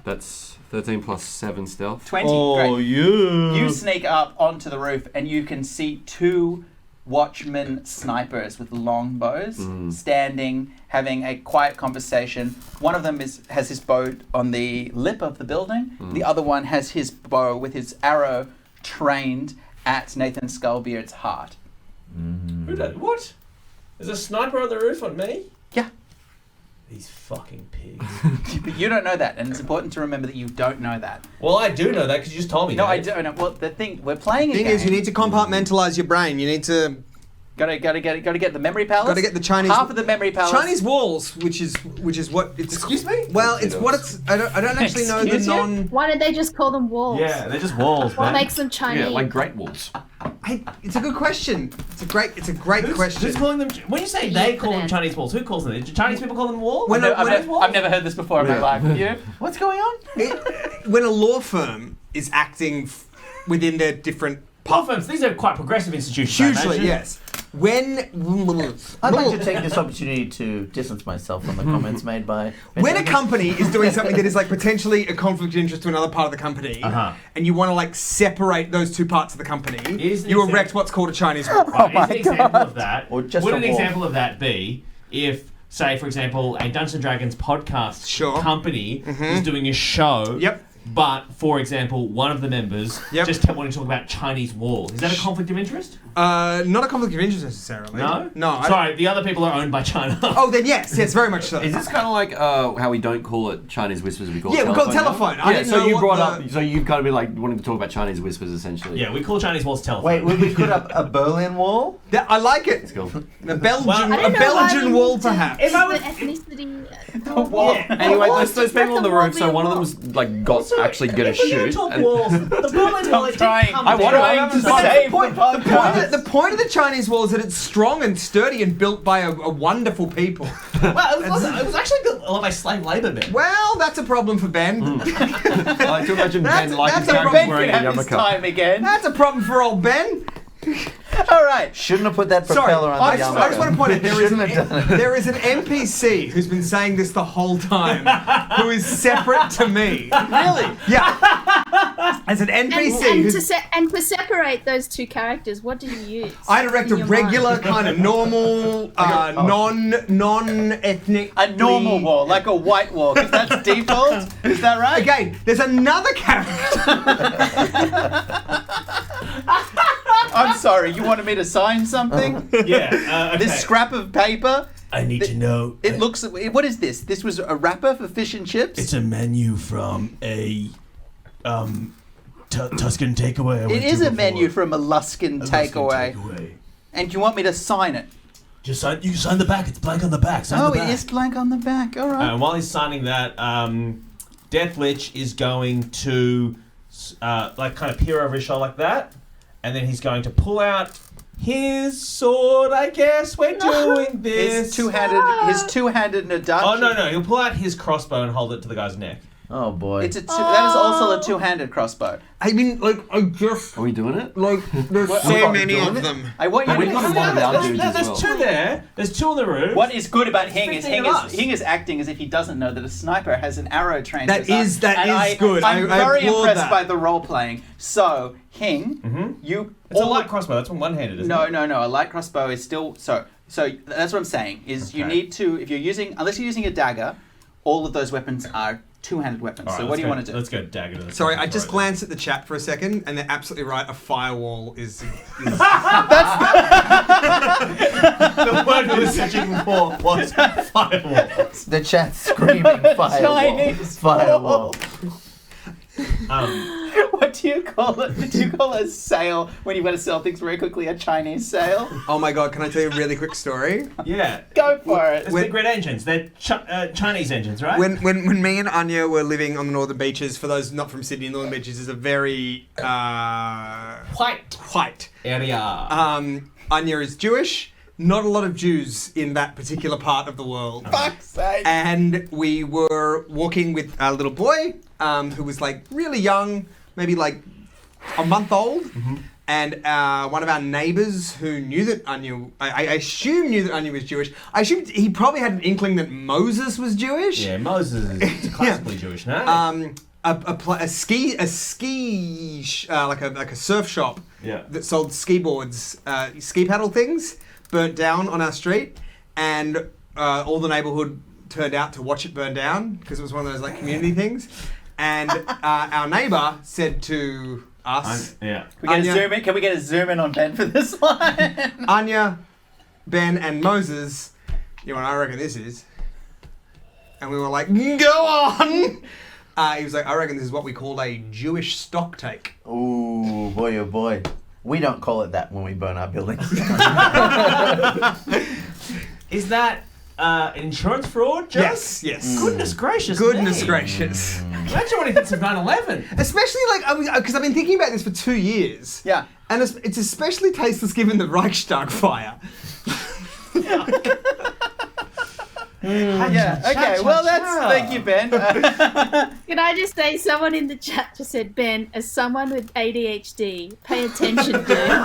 Speaker 6: That's 13 plus 7 stealth.
Speaker 4: 20.
Speaker 1: Oh,
Speaker 4: Great.
Speaker 1: yeah.
Speaker 4: You sneak up onto the roof and you can see 2 watchman snipers with long bows standing, having a quiet conversation. One of them has his bow on the lip of the building. The other one has his bow with his arrow trained at Nathan Skullbeard's heart.
Speaker 1: Who did? What? There's a sniper on the roof on me?
Speaker 4: Yeah.
Speaker 1: These fucking pigs.
Speaker 4: But you don't know that, and it's important to remember that you don't know that.
Speaker 1: Well, I do know that because you just told me
Speaker 4: No,
Speaker 1: that.
Speaker 4: I don't know. Well, the thing, we're playing a
Speaker 3: thing
Speaker 4: game.
Speaker 3: is, you need to compartmentalize your brain. You need to
Speaker 4: Gotta get the memory palace.
Speaker 3: Gotta get the Chinese.
Speaker 4: Half of the memory palace.
Speaker 3: Chinese walls, which is what it's.
Speaker 1: Excuse me?
Speaker 3: Well, it's what it's. I don't actually know the
Speaker 4: Excuse you?
Speaker 3: non.
Speaker 5: Why don't they just call them walls?
Speaker 1: Yeah, they're just walls,
Speaker 5: What
Speaker 1: man.
Speaker 5: makes them Chinese?
Speaker 6: Yeah, like Great Walls.
Speaker 3: It's a good question. It's a great question.
Speaker 1: Who's calling them? When you say they call them Chinese walls, who calls them? Do Chinese people call them walls?
Speaker 4: I've never heard this before in my life. Have you?
Speaker 2: What's going on?
Speaker 3: When a law firm is acting within their different
Speaker 1: Law firms, these are quite progressive institutions. I
Speaker 3: hugely,
Speaker 1: imagine.
Speaker 3: yes. When
Speaker 2: I'd like to take this opportunity to distance myself from the comments made by...
Speaker 3: when a company is doing something that is like potentially a conflict of interest to another part of the company, and you want to like separate those two parts of the company, you erect what's called a Chinese wall.
Speaker 1: Right, is an example of that?
Speaker 2: Or just
Speaker 1: would
Speaker 2: a
Speaker 1: an
Speaker 2: wall.
Speaker 1: example of that be if, say, for example, a Dungeons and Dragons podcast company was doing a show?
Speaker 3: Yep.
Speaker 1: But, for example, one of the members just kept wanting to talk about Chinese walls. Is that a conflict of interest?
Speaker 3: Not a conflict of interest necessarily.
Speaker 1: No?
Speaker 3: No.
Speaker 1: Sorry, the other people are owned by China.
Speaker 3: Oh, then yes, very much so.
Speaker 6: Is this kind of like how we don't call it Chinese whispers, we call it
Speaker 3: we
Speaker 6: telephone?
Speaker 3: call it telephone.
Speaker 6: now?
Speaker 3: I
Speaker 6: Yeah,
Speaker 3: didn't
Speaker 6: so
Speaker 3: know
Speaker 6: you
Speaker 3: what
Speaker 6: brought
Speaker 3: the-
Speaker 6: up, so you've kind of been like wanting to talk about Chinese whispers essentially.
Speaker 1: Yeah, we call Chinese walls telephone.
Speaker 2: Wait, would we put up a Berlin Wall?
Speaker 3: I like it.
Speaker 6: Let's go.
Speaker 3: A Belgian,
Speaker 1: Well, I
Speaker 5: I don't
Speaker 3: a
Speaker 5: know why
Speaker 3: Belgian
Speaker 5: we
Speaker 3: wall,
Speaker 5: need to
Speaker 3: perhaps.
Speaker 5: use
Speaker 1: If I
Speaker 5: the
Speaker 1: was-
Speaker 5: ethnicity.
Speaker 4: wall.
Speaker 1: Yeah.
Speaker 6: Anyway,
Speaker 5: Walls,
Speaker 6: those
Speaker 5: just
Speaker 6: people
Speaker 5: let
Speaker 6: on the
Speaker 5: the wall
Speaker 6: roof,
Speaker 5: be
Speaker 6: so
Speaker 5: a
Speaker 6: one of
Speaker 5: wall.
Speaker 6: them's like got actually gonna
Speaker 1: If we're gonna
Speaker 6: shoot.
Speaker 1: talk
Speaker 6: and-
Speaker 1: walls, the Berlin Wall, it did come
Speaker 6: I want to-
Speaker 1: down.
Speaker 6: I'm
Speaker 1: But
Speaker 6: sorry.
Speaker 1: that's the
Speaker 3: point,
Speaker 1: podcast.
Speaker 3: the point of the Chinese wall is that it's strong and sturdy and built by a wonderful people.
Speaker 1: Well, it was actually built a lot by slave labour men.
Speaker 3: Well, that's a problem for Ben.
Speaker 6: I like to imagine
Speaker 3: That's-
Speaker 6: Ben like his
Speaker 3: that's a
Speaker 6: character's
Speaker 4: Ben
Speaker 6: wearing
Speaker 4: can
Speaker 6: a
Speaker 4: have his
Speaker 6: yarmulke.
Speaker 4: time again.
Speaker 3: That's a problem for old Ben.
Speaker 4: All right.
Speaker 2: Shouldn't have put that
Speaker 3: Sorry,
Speaker 2: propeller on
Speaker 3: I
Speaker 2: the
Speaker 3: just
Speaker 2: yarmulke.
Speaker 3: want to point out
Speaker 2: Shouldn't have done it.
Speaker 3: there is an NPC who's been saying this the whole time, who is separate to me.
Speaker 4: Really?
Speaker 3: Yeah. As an NPC who's
Speaker 5: And to separate those two characters, what do you use?
Speaker 3: I'd erect
Speaker 5: in
Speaker 3: a
Speaker 5: your
Speaker 3: regular
Speaker 5: mind?
Speaker 3: kind of normal, non-ethnic.
Speaker 4: A normal wall, like a white wall, because that's default. Is that right?
Speaker 3: Again, there's another character.
Speaker 4: I'm sorry. You wanted me to sign something?
Speaker 1: Yeah. Okay.
Speaker 4: This scrap of paper.
Speaker 7: I need to know.
Speaker 4: It looks. What is this? This was a wrapper for fish and chips.
Speaker 7: It's a menu from a Tuscan takeaway. I
Speaker 4: It
Speaker 7: went
Speaker 4: is
Speaker 7: to
Speaker 4: a menu
Speaker 7: before.
Speaker 4: from a Luskin
Speaker 7: A Tuscan
Speaker 4: takeaway. And you want me to sign it?
Speaker 7: Just sign. You sign the back. It's blank on the back. Sign
Speaker 4: Oh,
Speaker 7: the back.
Speaker 4: it is blank on the back. All right.
Speaker 1: And while he's signing that, Death Lich is going to like kind of peer over his shoulder like that, and then he's going to pull out his sword. I guess we're doing this.
Speaker 4: His two-handed Nadachi.
Speaker 1: Oh no! He'll pull out his crossbow and hold it to the guy's neck.
Speaker 2: Oh boy.
Speaker 4: That is also a two-handed crossbow.
Speaker 3: I mean, like, I just
Speaker 6: Are we doing it?
Speaker 3: like there's
Speaker 4: Well,
Speaker 3: so
Speaker 4: I'm
Speaker 3: many
Speaker 2: doing
Speaker 3: of
Speaker 2: it.
Speaker 3: them.
Speaker 4: I want you
Speaker 6: We've
Speaker 4: to.
Speaker 6: got a lot of our dudes as
Speaker 1: There's
Speaker 6: well.
Speaker 1: two there. There's two on the roof.
Speaker 4: What is good about Hing is
Speaker 1: 15 of us.
Speaker 4: Hing is acting as if he doesn't know that a sniper has an arrow trained.
Speaker 3: That
Speaker 4: to his
Speaker 3: is
Speaker 4: arm. And
Speaker 3: good.
Speaker 4: I'm
Speaker 3: I
Speaker 4: very
Speaker 3: applaud
Speaker 4: impressed
Speaker 3: that.
Speaker 4: by the role playing. So Hing, you.
Speaker 1: It's a
Speaker 4: all-
Speaker 1: light crossbow. That's one-handed, isn't
Speaker 4: No,
Speaker 1: it?
Speaker 4: no. A light crossbow is still so. That's what I'm saying. Is you
Speaker 1: Okay.
Speaker 4: need to if you're using unless you're using a dagger, all of those weapons are two-handed weapons.
Speaker 1: All right,
Speaker 4: So what do you want to do?
Speaker 1: Let's go dagger to the
Speaker 3: Sorry, I
Speaker 1: front
Speaker 3: just
Speaker 1: throat.
Speaker 3: glanced at the chat for a second, and they're absolutely right. A firewall is
Speaker 1: The word we were searching for was firewall.
Speaker 2: The chat's screaming firewall.
Speaker 4: Chinese
Speaker 2: Firewall.
Speaker 4: What do you call it? Do you call a sale when you want to sell things very quickly? A Chinese sale?
Speaker 3: Oh my god, can I tell you a really quick story?
Speaker 1: Yeah.
Speaker 4: Go for it.
Speaker 1: It's the grid engines. They're Chinese engines, right?
Speaker 3: When me and Anya were living on the northern beaches, for those not from Sydney, northern beaches is a very white.
Speaker 1: area.
Speaker 3: Anya is Jewish. Not a lot of Jews in that particular part of the world.
Speaker 4: Fuck's sake.
Speaker 3: And we were walking with a little boy who was like really young, maybe like a month old. And one of our neighbours who knew that Anya, I assume knew that Anya was Jewish. I assumed he probably had an inkling that Moses was Jewish.
Speaker 1: Yeah, Moses is classically Jewish, no?
Speaker 3: A ski like a surf shop that sold ski boards, ski paddle things, burnt down on our street, and all the neighbourhood turned out to watch it burn down because it was one of those like community things. And our neighbour said to us,
Speaker 1: yeah.
Speaker 4: Can we get a zoom in on Ben for this one?
Speaker 3: Anya, Ben, and Moses, you know what I reckon this is? And we were like, go on! He was like, I reckon this is what we call a Jewish stock take.
Speaker 2: Ooh, boy, oh boy. We don't call it that when we burn our buildings.
Speaker 1: Is that insurance fraud, Joe?
Speaker 3: Yes.
Speaker 1: Goodness gracious
Speaker 3: Goodness
Speaker 1: me.
Speaker 3: gracious.
Speaker 1: Imagine what he thinks of 9/11.
Speaker 3: Especially because I've been thinking about this for 2 years.
Speaker 4: Yeah.
Speaker 3: And it's especially tasteless given the Reichstag fire.
Speaker 4: Yeah. Okay. Well, thank you, Ben.
Speaker 5: Can I just say, someone in the chat just said, Ben, as someone with ADHD, pay attention, dude.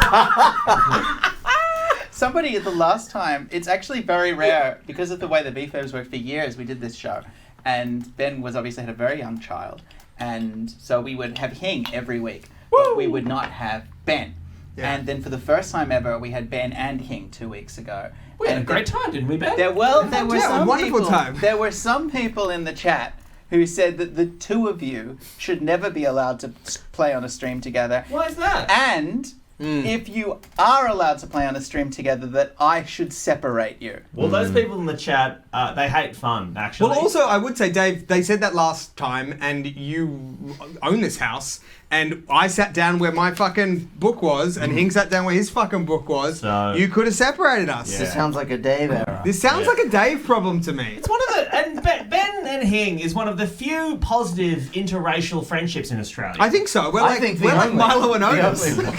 Speaker 4: Somebody at the last time, it's actually very rare because of the way the B-Firms work. For years, we did this show, and Ben was obviously had a very young child, and so we would have Hing every week, but we would not have Ben.
Speaker 3: Yeah.
Speaker 4: And then for the first time ever, we had Ben and Hing 2 weeks ago.
Speaker 1: We had a great time, didn't we, Ben?
Speaker 4: There were
Speaker 3: Yeah, a wonderful time.
Speaker 4: There were some people in the chat who said that the two of you should never be allowed to play on a stream together.
Speaker 1: Why is that?
Speaker 4: And if you are allowed to play on a stream together, that I should separate you.
Speaker 1: Well, those people in the chat, they hate fun, actually.
Speaker 3: Well, also, I would say, Dave, they said that last time, and you own this house, and I sat down where my fucking book was, and Hing sat down where his fucking book was.
Speaker 1: So-
Speaker 3: you could have separated us.
Speaker 1: Yeah.
Speaker 2: This sounds like a Dave error.
Speaker 3: This sounds like a Dave problem to me.
Speaker 1: It's one of the... And Ben and Hing is one of the few positive interracial friendships in Australia.
Speaker 3: I think so. We're
Speaker 2: I
Speaker 3: like,
Speaker 2: think the
Speaker 3: we're like
Speaker 2: only-
Speaker 3: Milo and
Speaker 2: the
Speaker 3: Otis.
Speaker 2: only-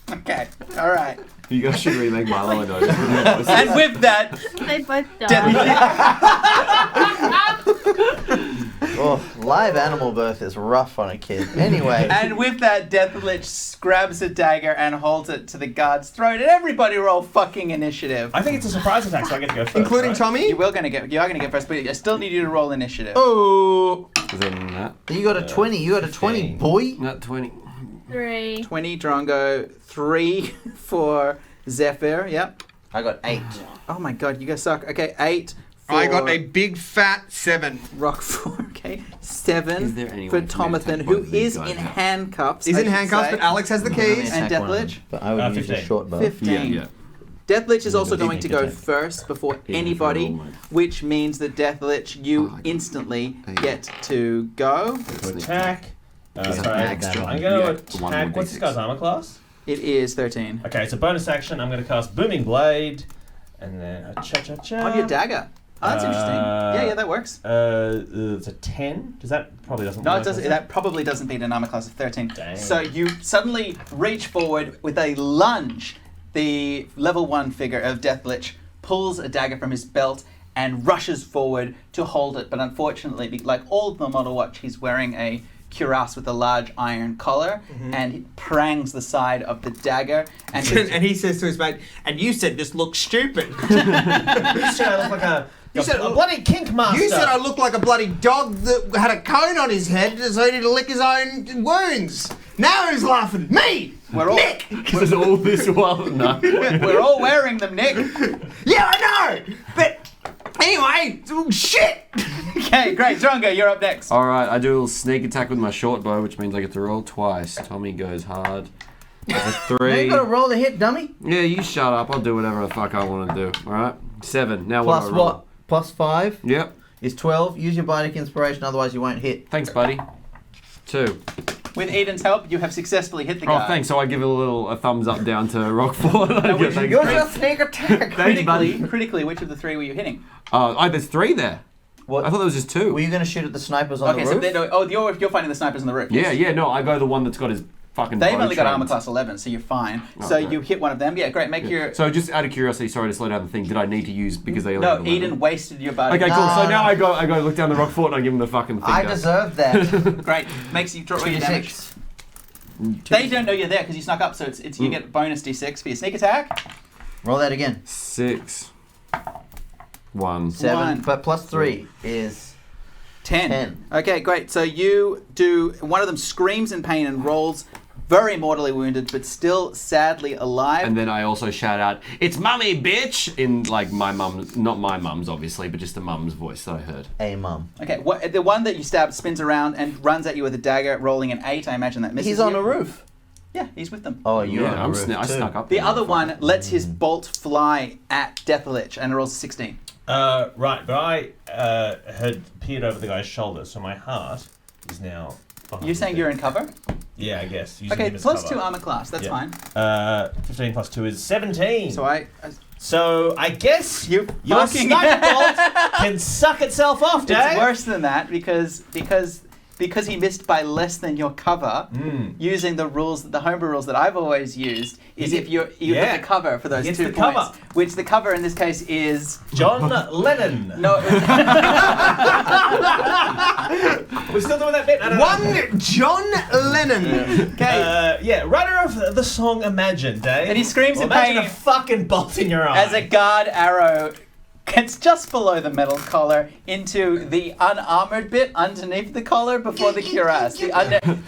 Speaker 4: Okay, all right.
Speaker 6: You guys should remake Milo and Otis.
Speaker 4: And with that,
Speaker 5: They both died.
Speaker 2: Oh, live animal birth is rough on a kid. Anyway.
Speaker 4: and with that, Deathlich grabs a dagger and holds it to the guard's throat. And everybody roll fucking initiative.
Speaker 1: I think it's a surprise attack, so I get to go first.
Speaker 3: Including
Speaker 1: right?
Speaker 3: Tommy?
Speaker 4: You are gonna get first, but I still need you to roll initiative.
Speaker 3: Oh.
Speaker 6: Is that in that?
Speaker 2: You got a 20. You got a 20,
Speaker 1: 15.
Speaker 2: boy.
Speaker 6: Not 20.
Speaker 5: 3.
Speaker 4: 20 Drongo, 3 for Zephyr. Yep.
Speaker 2: I got 8.
Speaker 4: Oh my god, you guys suck. Okay, 8 for
Speaker 3: I got a big fat 7.
Speaker 4: Rock 4. Okay,
Speaker 6: Is
Speaker 4: 7
Speaker 6: there any
Speaker 4: for
Speaker 6: way for me to
Speaker 4: Tomathan,
Speaker 6: take
Speaker 4: who
Speaker 6: both of these
Speaker 4: is
Speaker 6: guys
Speaker 4: in
Speaker 6: out?
Speaker 4: handcuffs.
Speaker 3: He's
Speaker 4: I
Speaker 3: in
Speaker 4: should
Speaker 3: handcuffs,
Speaker 4: say.
Speaker 3: but Alex has the keys.
Speaker 4: And
Speaker 6: Attack one of
Speaker 4: Deathlich.
Speaker 2: But I would use a
Speaker 1: 15.
Speaker 2: short bow.
Speaker 4: 15.
Speaker 6: Yeah.
Speaker 4: Deathlich is also
Speaker 1: Yeah,
Speaker 4: going to
Speaker 1: you
Speaker 4: go
Speaker 1: can take.
Speaker 4: first before
Speaker 6: Yeah,
Speaker 4: anybody,
Speaker 6: for all, mate.
Speaker 4: which means that Deathlich, you
Speaker 6: Oh, I got
Speaker 4: instantly
Speaker 6: it.
Speaker 4: get to go.
Speaker 1: To attack.
Speaker 6: Is
Speaker 1: Sorry,
Speaker 6: that
Speaker 1: I'm
Speaker 6: extra?
Speaker 1: going
Speaker 6: Yeah,
Speaker 1: to
Speaker 6: one
Speaker 1: attack.
Speaker 6: more
Speaker 1: What's this
Speaker 6: D6.
Speaker 1: guy's armor class?
Speaker 4: It is 13.
Speaker 1: Okay, it's a bonus action. I'm going to cast Booming Blade. And then cha-cha-cha.
Speaker 4: On your dagger. Oh, that's interesting. Yeah, that works.
Speaker 1: It's a 10. Does that probably doesn't
Speaker 4: No,
Speaker 1: work?
Speaker 4: it doesn't.
Speaker 1: does
Speaker 4: That probably doesn't beat an armor class of 13.
Speaker 1: Dang.
Speaker 4: So you suddenly reach forward with a lunge. The level 1 figure of Deathlich pulls a dagger from his belt and rushes forward to hold it. But unfortunately, like all of them on a watch, he's wearing a cuirass with a large iron collar and he prangs the side of the dagger. And
Speaker 3: And he says to his mate, and you said this looks stupid.
Speaker 1: You said I look like a
Speaker 3: said-
Speaker 1: a bloody kink master.
Speaker 3: You said I look like a bloody dog that had a cone on his head so he didn't lick his own wounds. Now who's laughing? Me!
Speaker 4: we're all
Speaker 3: Nick!
Speaker 6: Because all this while, no.
Speaker 4: we're all wearing them, Nick.
Speaker 3: Yeah, I know! But anyway, shit!
Speaker 4: Okay, great. Drongo, you're up next.
Speaker 6: Alright, I do a little sneak attack with my short bow, which means I get to roll twice. Tommy goes hard. That's a
Speaker 2: Now
Speaker 6: 3.
Speaker 2: you gotta roll the hit, dummy.
Speaker 6: Yeah, you shut up. I'll do whatever the fuck I want to do. Alright? 7. Now
Speaker 2: Plus
Speaker 6: what do I roll?
Speaker 2: what? Plus 5
Speaker 6: Yep.
Speaker 2: is 12. Use your bardic inspiration, otherwise you won't hit.
Speaker 6: Thanks, buddy. 2.
Speaker 4: With Eden's help, you have successfully hit the
Speaker 6: Oh,
Speaker 4: guy.
Speaker 6: thanks. So I give a thumbs up down to Rockford.
Speaker 4: would
Speaker 6: Thanks,
Speaker 2: Use
Speaker 6: mate.
Speaker 2: your sneak attack.
Speaker 6: Thanks, buddy.
Speaker 4: Critically, which of the 3 were you hitting?
Speaker 6: There's 3 there.
Speaker 2: What?
Speaker 6: I thought there was just 2.
Speaker 2: Were you gonna shoot at the snipers on
Speaker 4: Okay,
Speaker 2: the
Speaker 4: so
Speaker 2: roof?
Speaker 4: then, you're finding the snipers on the roof.
Speaker 6: Yeah, no, I go the one that's got his fucking
Speaker 4: They've
Speaker 6: bow
Speaker 4: only got
Speaker 6: trained.
Speaker 4: armor class 11, so you're fine.
Speaker 6: Oh,
Speaker 4: So
Speaker 6: great.
Speaker 4: you hit one of them. Yeah, great. Make your...
Speaker 6: So just out of curiosity, sorry to slow down the thing, did I need to use because they only
Speaker 4: No,
Speaker 6: have 11?
Speaker 4: Eden wasted your body.
Speaker 6: Okay, cool. So
Speaker 2: No,
Speaker 6: now
Speaker 2: no.
Speaker 6: I go look down the rock fort and I give him the fucking finger.
Speaker 2: I deserve that.
Speaker 4: Great. Makes you draw your damage.
Speaker 2: 2d6.
Speaker 4: They don't know you're there because you snuck up, so it's you get bonus d6 for your sneak attack.
Speaker 2: Roll that again.
Speaker 6: 6, 1.
Speaker 2: 7,
Speaker 4: One.
Speaker 2: but plus 3 is
Speaker 4: 10.
Speaker 2: 10.
Speaker 4: Okay, great. So you do. One of them screams in pain and rolls very mortally wounded, but still sadly alive.
Speaker 6: And then I also shout out, "It's mummy, bitch!" in like my mum's, not my mum's obviously, but just the mum's voice that I heard.
Speaker 2: A mum.
Speaker 4: Okay, the one that you stab spins around and runs at you with a dagger, rolling an 8. I imagine that misses
Speaker 2: He's on
Speaker 4: you.
Speaker 2: a roof.
Speaker 4: Yeah, he's with them.
Speaker 2: Oh, you're on a roof
Speaker 6: I
Speaker 2: too.
Speaker 6: snuck up.
Speaker 4: The
Speaker 6: there.
Speaker 4: other one lets his bolt fly at Deathlich and it rolls a 16.
Speaker 1: Right, but I had peered over the guy's shoulder, so my heart is now.
Speaker 4: You're saying you're in cover?
Speaker 1: Yeah, I guess. Using
Speaker 4: Okay,
Speaker 1: him as
Speaker 4: plus
Speaker 1: cover.
Speaker 4: 2 armor class. That's
Speaker 1: Yeah.
Speaker 4: fine.
Speaker 1: 15 plus 2 is 17.
Speaker 4: So I
Speaker 1: guess
Speaker 4: You
Speaker 1: your
Speaker 4: fucking-
Speaker 1: sniper bolt can suck itself off, Dave.
Speaker 4: It's worse than that because he missed by less than your cover. Using the rules, the homebrew rules that I've always used, is if you
Speaker 1: Yeah.
Speaker 4: hit the cover for those
Speaker 1: He hits
Speaker 4: 2
Speaker 1: the
Speaker 4: points,
Speaker 1: cover.
Speaker 4: which the cover in this case is
Speaker 1: John Lennon.
Speaker 4: no.
Speaker 1: We're still doing that bit. I don't know.
Speaker 3: One John Lennon.
Speaker 4: Okay.
Speaker 1: Writer of the song Imagine, Dave.
Speaker 4: And he screams in
Speaker 1: Imagine
Speaker 4: pain
Speaker 1: a fucking bolt in your eye.
Speaker 4: as a guard arrow gets just below the metal collar into the unarmored bit underneath the collar before the cuirass. The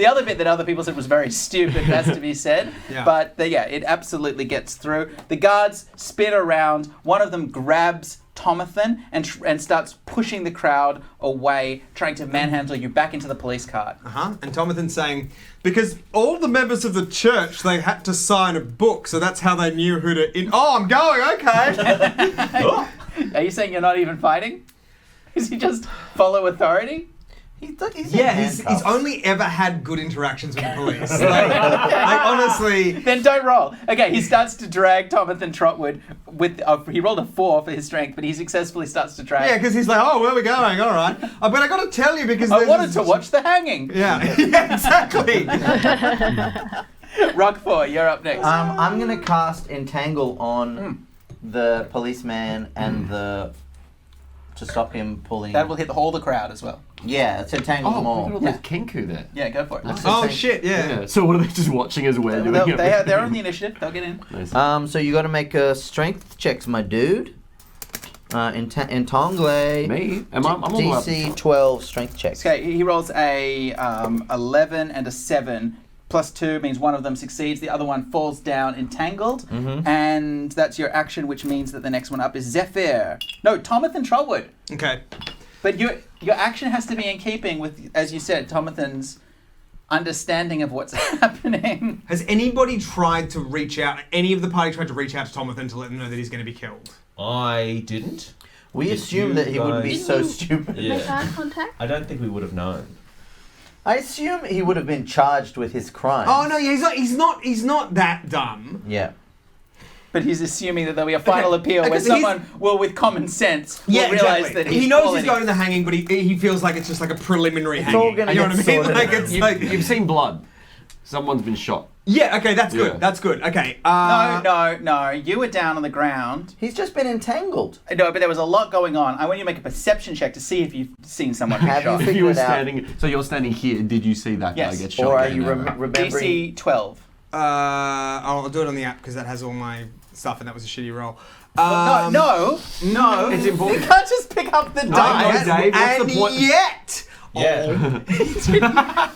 Speaker 4: other bit that other people said was very stupid, has to be said.
Speaker 3: Yeah.
Speaker 4: But it absolutely gets through. The guards spin around. One of them grabs Tomathan and starts pushing the crowd away, trying to manhandle you back into the police cart.
Speaker 3: And Tomathan saying, because all the members of the church, they had to sign a book, so that's how they knew who to... I'm going, okay.
Speaker 4: Are you saying you're not even fighting? Is he just follow authority?
Speaker 2: He's
Speaker 3: He's only ever had good interactions with the police. like honestly...
Speaker 4: Then don't roll. Okay, he starts to drag Tomathan Trotwood with. He rolled a 4 for his strength, but he successfully starts to drag.
Speaker 3: Yeah, because he's like, where are we going? All right. But I got to tell you because
Speaker 4: I
Speaker 3: there's
Speaker 4: wanted
Speaker 3: this-
Speaker 4: to watch the hanging.
Speaker 3: Yeah, yeah, exactly.
Speaker 4: Rock 4, you're up next.
Speaker 2: I'm gonna cast Entangle on the policeman and to stop him pulling.
Speaker 4: That will hit all the crowd as well.
Speaker 2: Yeah, it's Entangle them
Speaker 6: Oh, look at all
Speaker 2: all.
Speaker 6: those Kenku there.
Speaker 4: Yeah, go for it.
Speaker 3: Oh shit, yeah.
Speaker 6: Yeah. So what are they just watching as we're doing it?
Speaker 4: They're on the initiative. They'll get in.
Speaker 6: Nice.
Speaker 2: So you got to make strength checks, my dude. Entangle.
Speaker 6: Me? I'm all the way up the
Speaker 2: DC
Speaker 6: top.
Speaker 2: 12 strength checks.
Speaker 4: Okay, he rolls a 11 and a 7. Plus 2 means one of them succeeds, the other one falls down entangled, and that's your action, which means that the next one up is Zephyr. No, Tomathan Trotwood.
Speaker 3: Okay.
Speaker 4: But your action has to be in keeping with, as you said, Tomathan's understanding of what's happening.
Speaker 3: Has anybody tried to reach out? Any of the party tried to reach out to Tomathan to let him know that he's going to be killed?
Speaker 1: I didn't.
Speaker 2: We
Speaker 1: Did
Speaker 2: assumed
Speaker 1: you
Speaker 2: that he would be
Speaker 1: guys-
Speaker 2: so stupid.
Speaker 5: Make
Speaker 1: Yeah.
Speaker 5: eye contact.
Speaker 1: I don't think we would have known.
Speaker 2: I assume he would have been charged with his crime.
Speaker 3: Oh no, he's not that dumb.
Speaker 2: Yeah.
Speaker 4: But he's assuming that there'll be a final appeal where
Speaker 3: Because he's-
Speaker 4: someone will, with common sense, will realize that he's
Speaker 3: he knows
Speaker 4: quality.
Speaker 3: he's going to the hanging, but he feels like it's just like a preliminary hanging.
Speaker 2: all gonna
Speaker 3: you know
Speaker 2: get
Speaker 3: what I mean?
Speaker 2: sorted
Speaker 3: Like
Speaker 2: out.
Speaker 3: it's like
Speaker 6: You've seen blood. Someone's been shot.
Speaker 3: yeah. Okay, that's good.
Speaker 6: Yeah.
Speaker 3: That's good. Okay.
Speaker 4: No. You were down on the ground.
Speaker 2: He's just been entangled.
Speaker 4: No, but there was a lot going on. I want you to make a perception check to see if you've seen someone be
Speaker 2: Have you
Speaker 4: shot.
Speaker 2: figured
Speaker 6: You were
Speaker 2: it out?
Speaker 6: standing. So you're standing here. Did you see that
Speaker 4: Yes.
Speaker 6: guy get shot?
Speaker 2: Or are
Speaker 6: Yeah,
Speaker 2: you
Speaker 6: no, right.
Speaker 2: remembering?
Speaker 4: DC 12.
Speaker 3: I'll do it on the app because that has all my stuff, and that was a shitty roll.
Speaker 4: No.
Speaker 6: It's important.
Speaker 4: You can't just pick up the
Speaker 6: I
Speaker 4: dice.
Speaker 6: know, Dave. What's
Speaker 3: and
Speaker 6: the point?
Speaker 3: yet,
Speaker 1: Yeah.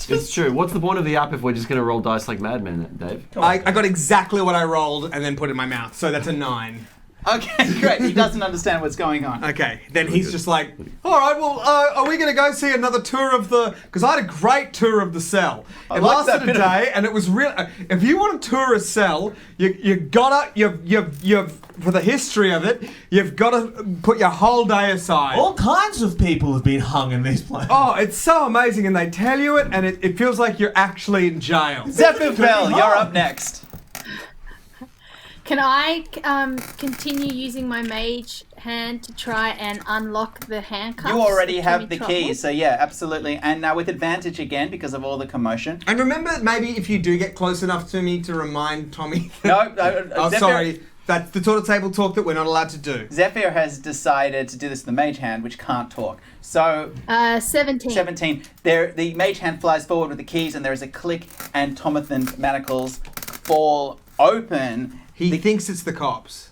Speaker 6: It's true. What's the point of the app if we're just going to roll dice like madmen, Dave?
Speaker 3: I got exactly what I rolled and then put in my mouth. So that's a 9.
Speaker 4: Okay, great. He doesn't understand what's going on.
Speaker 3: Okay, then he's just like, all right, well, are we going to go see another tour of the... Because I had a great tour of the cell.
Speaker 4: I
Speaker 3: It
Speaker 4: like that
Speaker 3: lasted a
Speaker 4: bit of-
Speaker 3: day, and it was real... If you want to tour a cell, you gotta... You've for the history of it, you've got to put your whole day aside.
Speaker 1: All kinds of people have been hung in these places.
Speaker 3: Oh, it's so amazing, and they tell you it, and it feels like you're actually in jail.
Speaker 4: Zephyr Bell, you're up next.
Speaker 5: Can I continue using my mage hand to try and unlock the handcuffs?
Speaker 4: You already
Speaker 5: of
Speaker 4: have
Speaker 5: Tommy
Speaker 4: the
Speaker 5: Trotwood?
Speaker 4: keys, so yeah, absolutely. And now with advantage again because of all the commotion.
Speaker 3: And remember, maybe if you do get close enough to me to remind Tommy...
Speaker 4: No,
Speaker 3: Oh,
Speaker 4: Zephyr,
Speaker 3: sorry. That's the sort of table talk that we're not allowed to do.
Speaker 4: Zephyr has decided to do this with the mage hand, which can't talk. So
Speaker 5: 17.
Speaker 4: 17. The mage hand flies forward with the keys, and there is a click, and Tomathan's manacles fall open.
Speaker 3: He thinks it's the cops.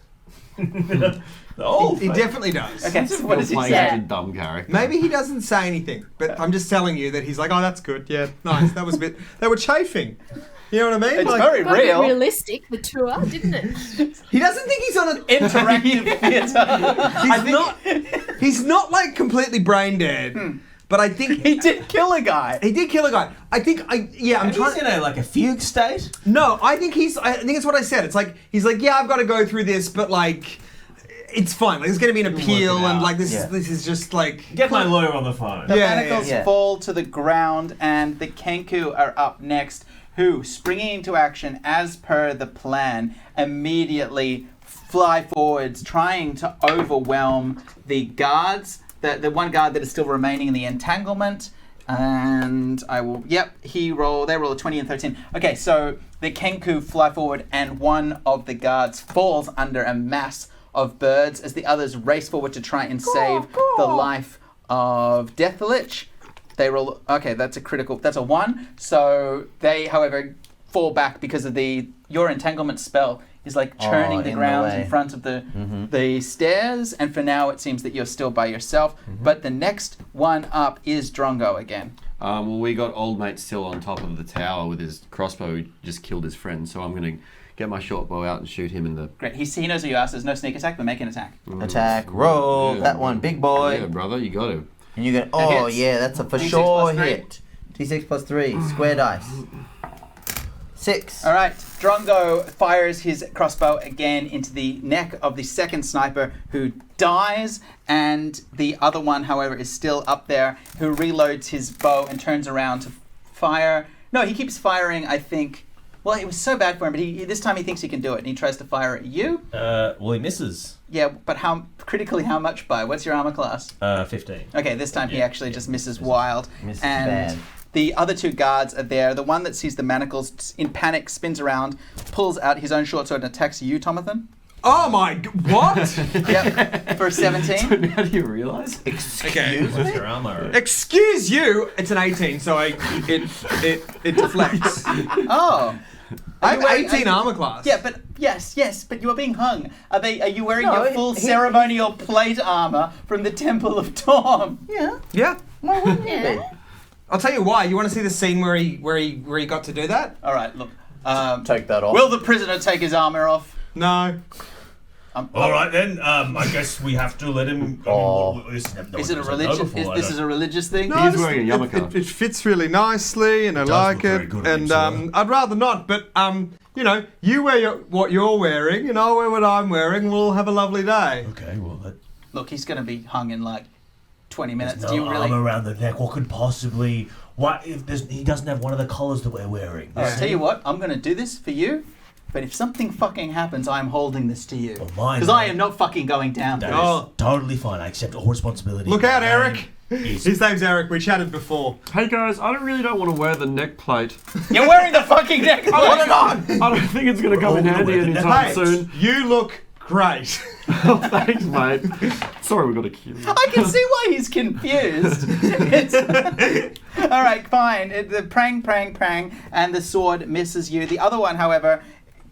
Speaker 1: Oh,
Speaker 3: He definitely does.
Speaker 4: Okay, so what does he
Speaker 6: Playing
Speaker 4: say?
Speaker 6: such a dumb character.
Speaker 3: Maybe he doesn't say anything, but I'm just telling you that he's like, oh, that's good. Yeah, nice. That was a bit. They were chafing. You know what I mean?
Speaker 4: It's very
Speaker 5: Got a bit
Speaker 4: real.
Speaker 5: realistic, the tour, didn't it?
Speaker 3: He doesn't think he's on an
Speaker 4: Interactive theatre.
Speaker 3: He's not like completely brain dead, but I think
Speaker 4: He did kill a guy.
Speaker 3: he did kill a guy. I'm
Speaker 1: he's
Speaker 3: trying.
Speaker 1: in a fugue state.
Speaker 3: No, I think it's what I said. It's like he's like, yeah, I've got to go through this, but like, it's fine. Like, there's going to be an appeal,
Speaker 1: it out.
Speaker 3: and like this
Speaker 2: Yeah.
Speaker 3: is just like.
Speaker 1: Get my lawyer on the phone.
Speaker 4: The
Speaker 3: Yeah,
Speaker 4: manacles
Speaker 2: yeah.
Speaker 4: fall to the ground, and the Kenku are up next, who, springing into action as per the plan, immediately fly forwards, trying to overwhelm the guards, the one guard that is still remaining in the entanglement. And I will, they roll a 20 and 13. Okay, so the Kenku fly forward, and one of the guards falls under a mass of birds as the others race forward to try and save the life of Deathlich. They roll. Okay, that's a critical. That's a 1. So they, however, fall back because of your entanglement spell is like churning the
Speaker 2: in the
Speaker 4: ground
Speaker 2: way.
Speaker 4: in front of the stairs. And for now, it seems that you're still by yourself. But the next one up is Drongo again.
Speaker 6: Well, we got old mate still on top of the tower with his crossbow. He just killed his friend, so I'm going to get my short bow out and shoot him in the...
Speaker 4: Great. He knows who you are. So there's no sneak attack, but make an attack.
Speaker 2: Attack, roll,
Speaker 6: Yeah.
Speaker 2: that one, big boy.
Speaker 6: Yeah, brother, you got to.
Speaker 2: And you go, oh
Speaker 4: hits.
Speaker 2: yeah, that's a for
Speaker 4: D6
Speaker 2: sure
Speaker 4: plus 3.
Speaker 2: hit. T6 plus 3, square dice. 6.
Speaker 4: All right, Drongo fires his crossbow again into the neck of the second sniper, who dies, and the other one, however, is still up there, who reloads his bow and turns around to fire. No, he keeps firing, I think. Well, it was so bad for him, but this time he thinks he can do it, and he tries to fire at you.
Speaker 1: Well, he misses.
Speaker 4: Yeah, but how much by? What's your armor class?
Speaker 1: 15.
Speaker 4: Okay, this time he actually just misses wild.
Speaker 2: Misses
Speaker 4: And
Speaker 2: bad.
Speaker 4: the other two guards are there. The one that sees the manacles in panic spins around, pulls out his own short sword and attacks you, Tomathan.
Speaker 3: Oh my! What?
Speaker 4: Yep, for 17.
Speaker 6: How do you realise?
Speaker 2: Excuse
Speaker 1: What's
Speaker 2: me?
Speaker 1: your armor?
Speaker 3: Excuse you. It's an 18, so it deflects.
Speaker 4: Oh.
Speaker 3: I have
Speaker 4: you wearing-
Speaker 3: 18 armor class.
Speaker 4: Yeah, but yes, but you are being hung. Are you wearing
Speaker 2: No,
Speaker 4: your full
Speaker 2: he-
Speaker 4: ceremonial plate armor from the Temple of Tom?
Speaker 2: Yeah.
Speaker 3: Yeah.
Speaker 2: Why wouldn't you
Speaker 5: Yeah.
Speaker 2: be?
Speaker 3: I'll tell you why. You want to see the scene where he got to do that?
Speaker 4: All right, look.
Speaker 2: Take that off.
Speaker 4: Will the prisoner take his armor off?
Speaker 3: No.
Speaker 7: All right then. I guess we have to let him.
Speaker 2: Oh.
Speaker 4: Is it a religious? This is a religious thing?
Speaker 6: He's wearing a yarmulke.
Speaker 3: It fits really nicely, and I
Speaker 7: does
Speaker 3: like
Speaker 7: look very
Speaker 3: it.
Speaker 7: good on
Speaker 3: And
Speaker 7: him, sir.
Speaker 3: I'd rather not, but you wear what you're wearing, and I'll wear what I'm wearing. And we'll have a lovely day.
Speaker 7: Okay. Well,
Speaker 4: Look, he's going to be hung in like 20 minutes.
Speaker 7: there's
Speaker 4: Do
Speaker 7: no
Speaker 4: you really?
Speaker 7: arm around the neck. What could possibly? What if he doesn't have one of the collars that we're wearing?
Speaker 4: All right, tell you what, I'm going to do this for you, but if something fucking happens, I'm holding this to you.
Speaker 7: Well, mine,
Speaker 4: Because I
Speaker 7: man.
Speaker 4: am not fucking going down.
Speaker 7: That
Speaker 4: there.
Speaker 7: is totally fine. I accept all responsibility.
Speaker 3: Look out,
Speaker 7: My
Speaker 3: Eric.
Speaker 7: name is-
Speaker 3: His name's Eric. We chatted before.
Speaker 6: Hey guys, I really don't want to wear the neck plate.
Speaker 4: You're wearing the fucking neck.
Speaker 3: Put it on.
Speaker 6: I don't think it's going to come in
Speaker 7: all
Speaker 6: handy
Speaker 7: the way to
Speaker 6: anytime
Speaker 3: Hey,
Speaker 6: soon.
Speaker 3: you look great.
Speaker 6: Oh, thanks, mate. Sorry we got to kill you.
Speaker 4: I can see why he's confused. All right, fine. The prang, and the sword misses you. The other one, however,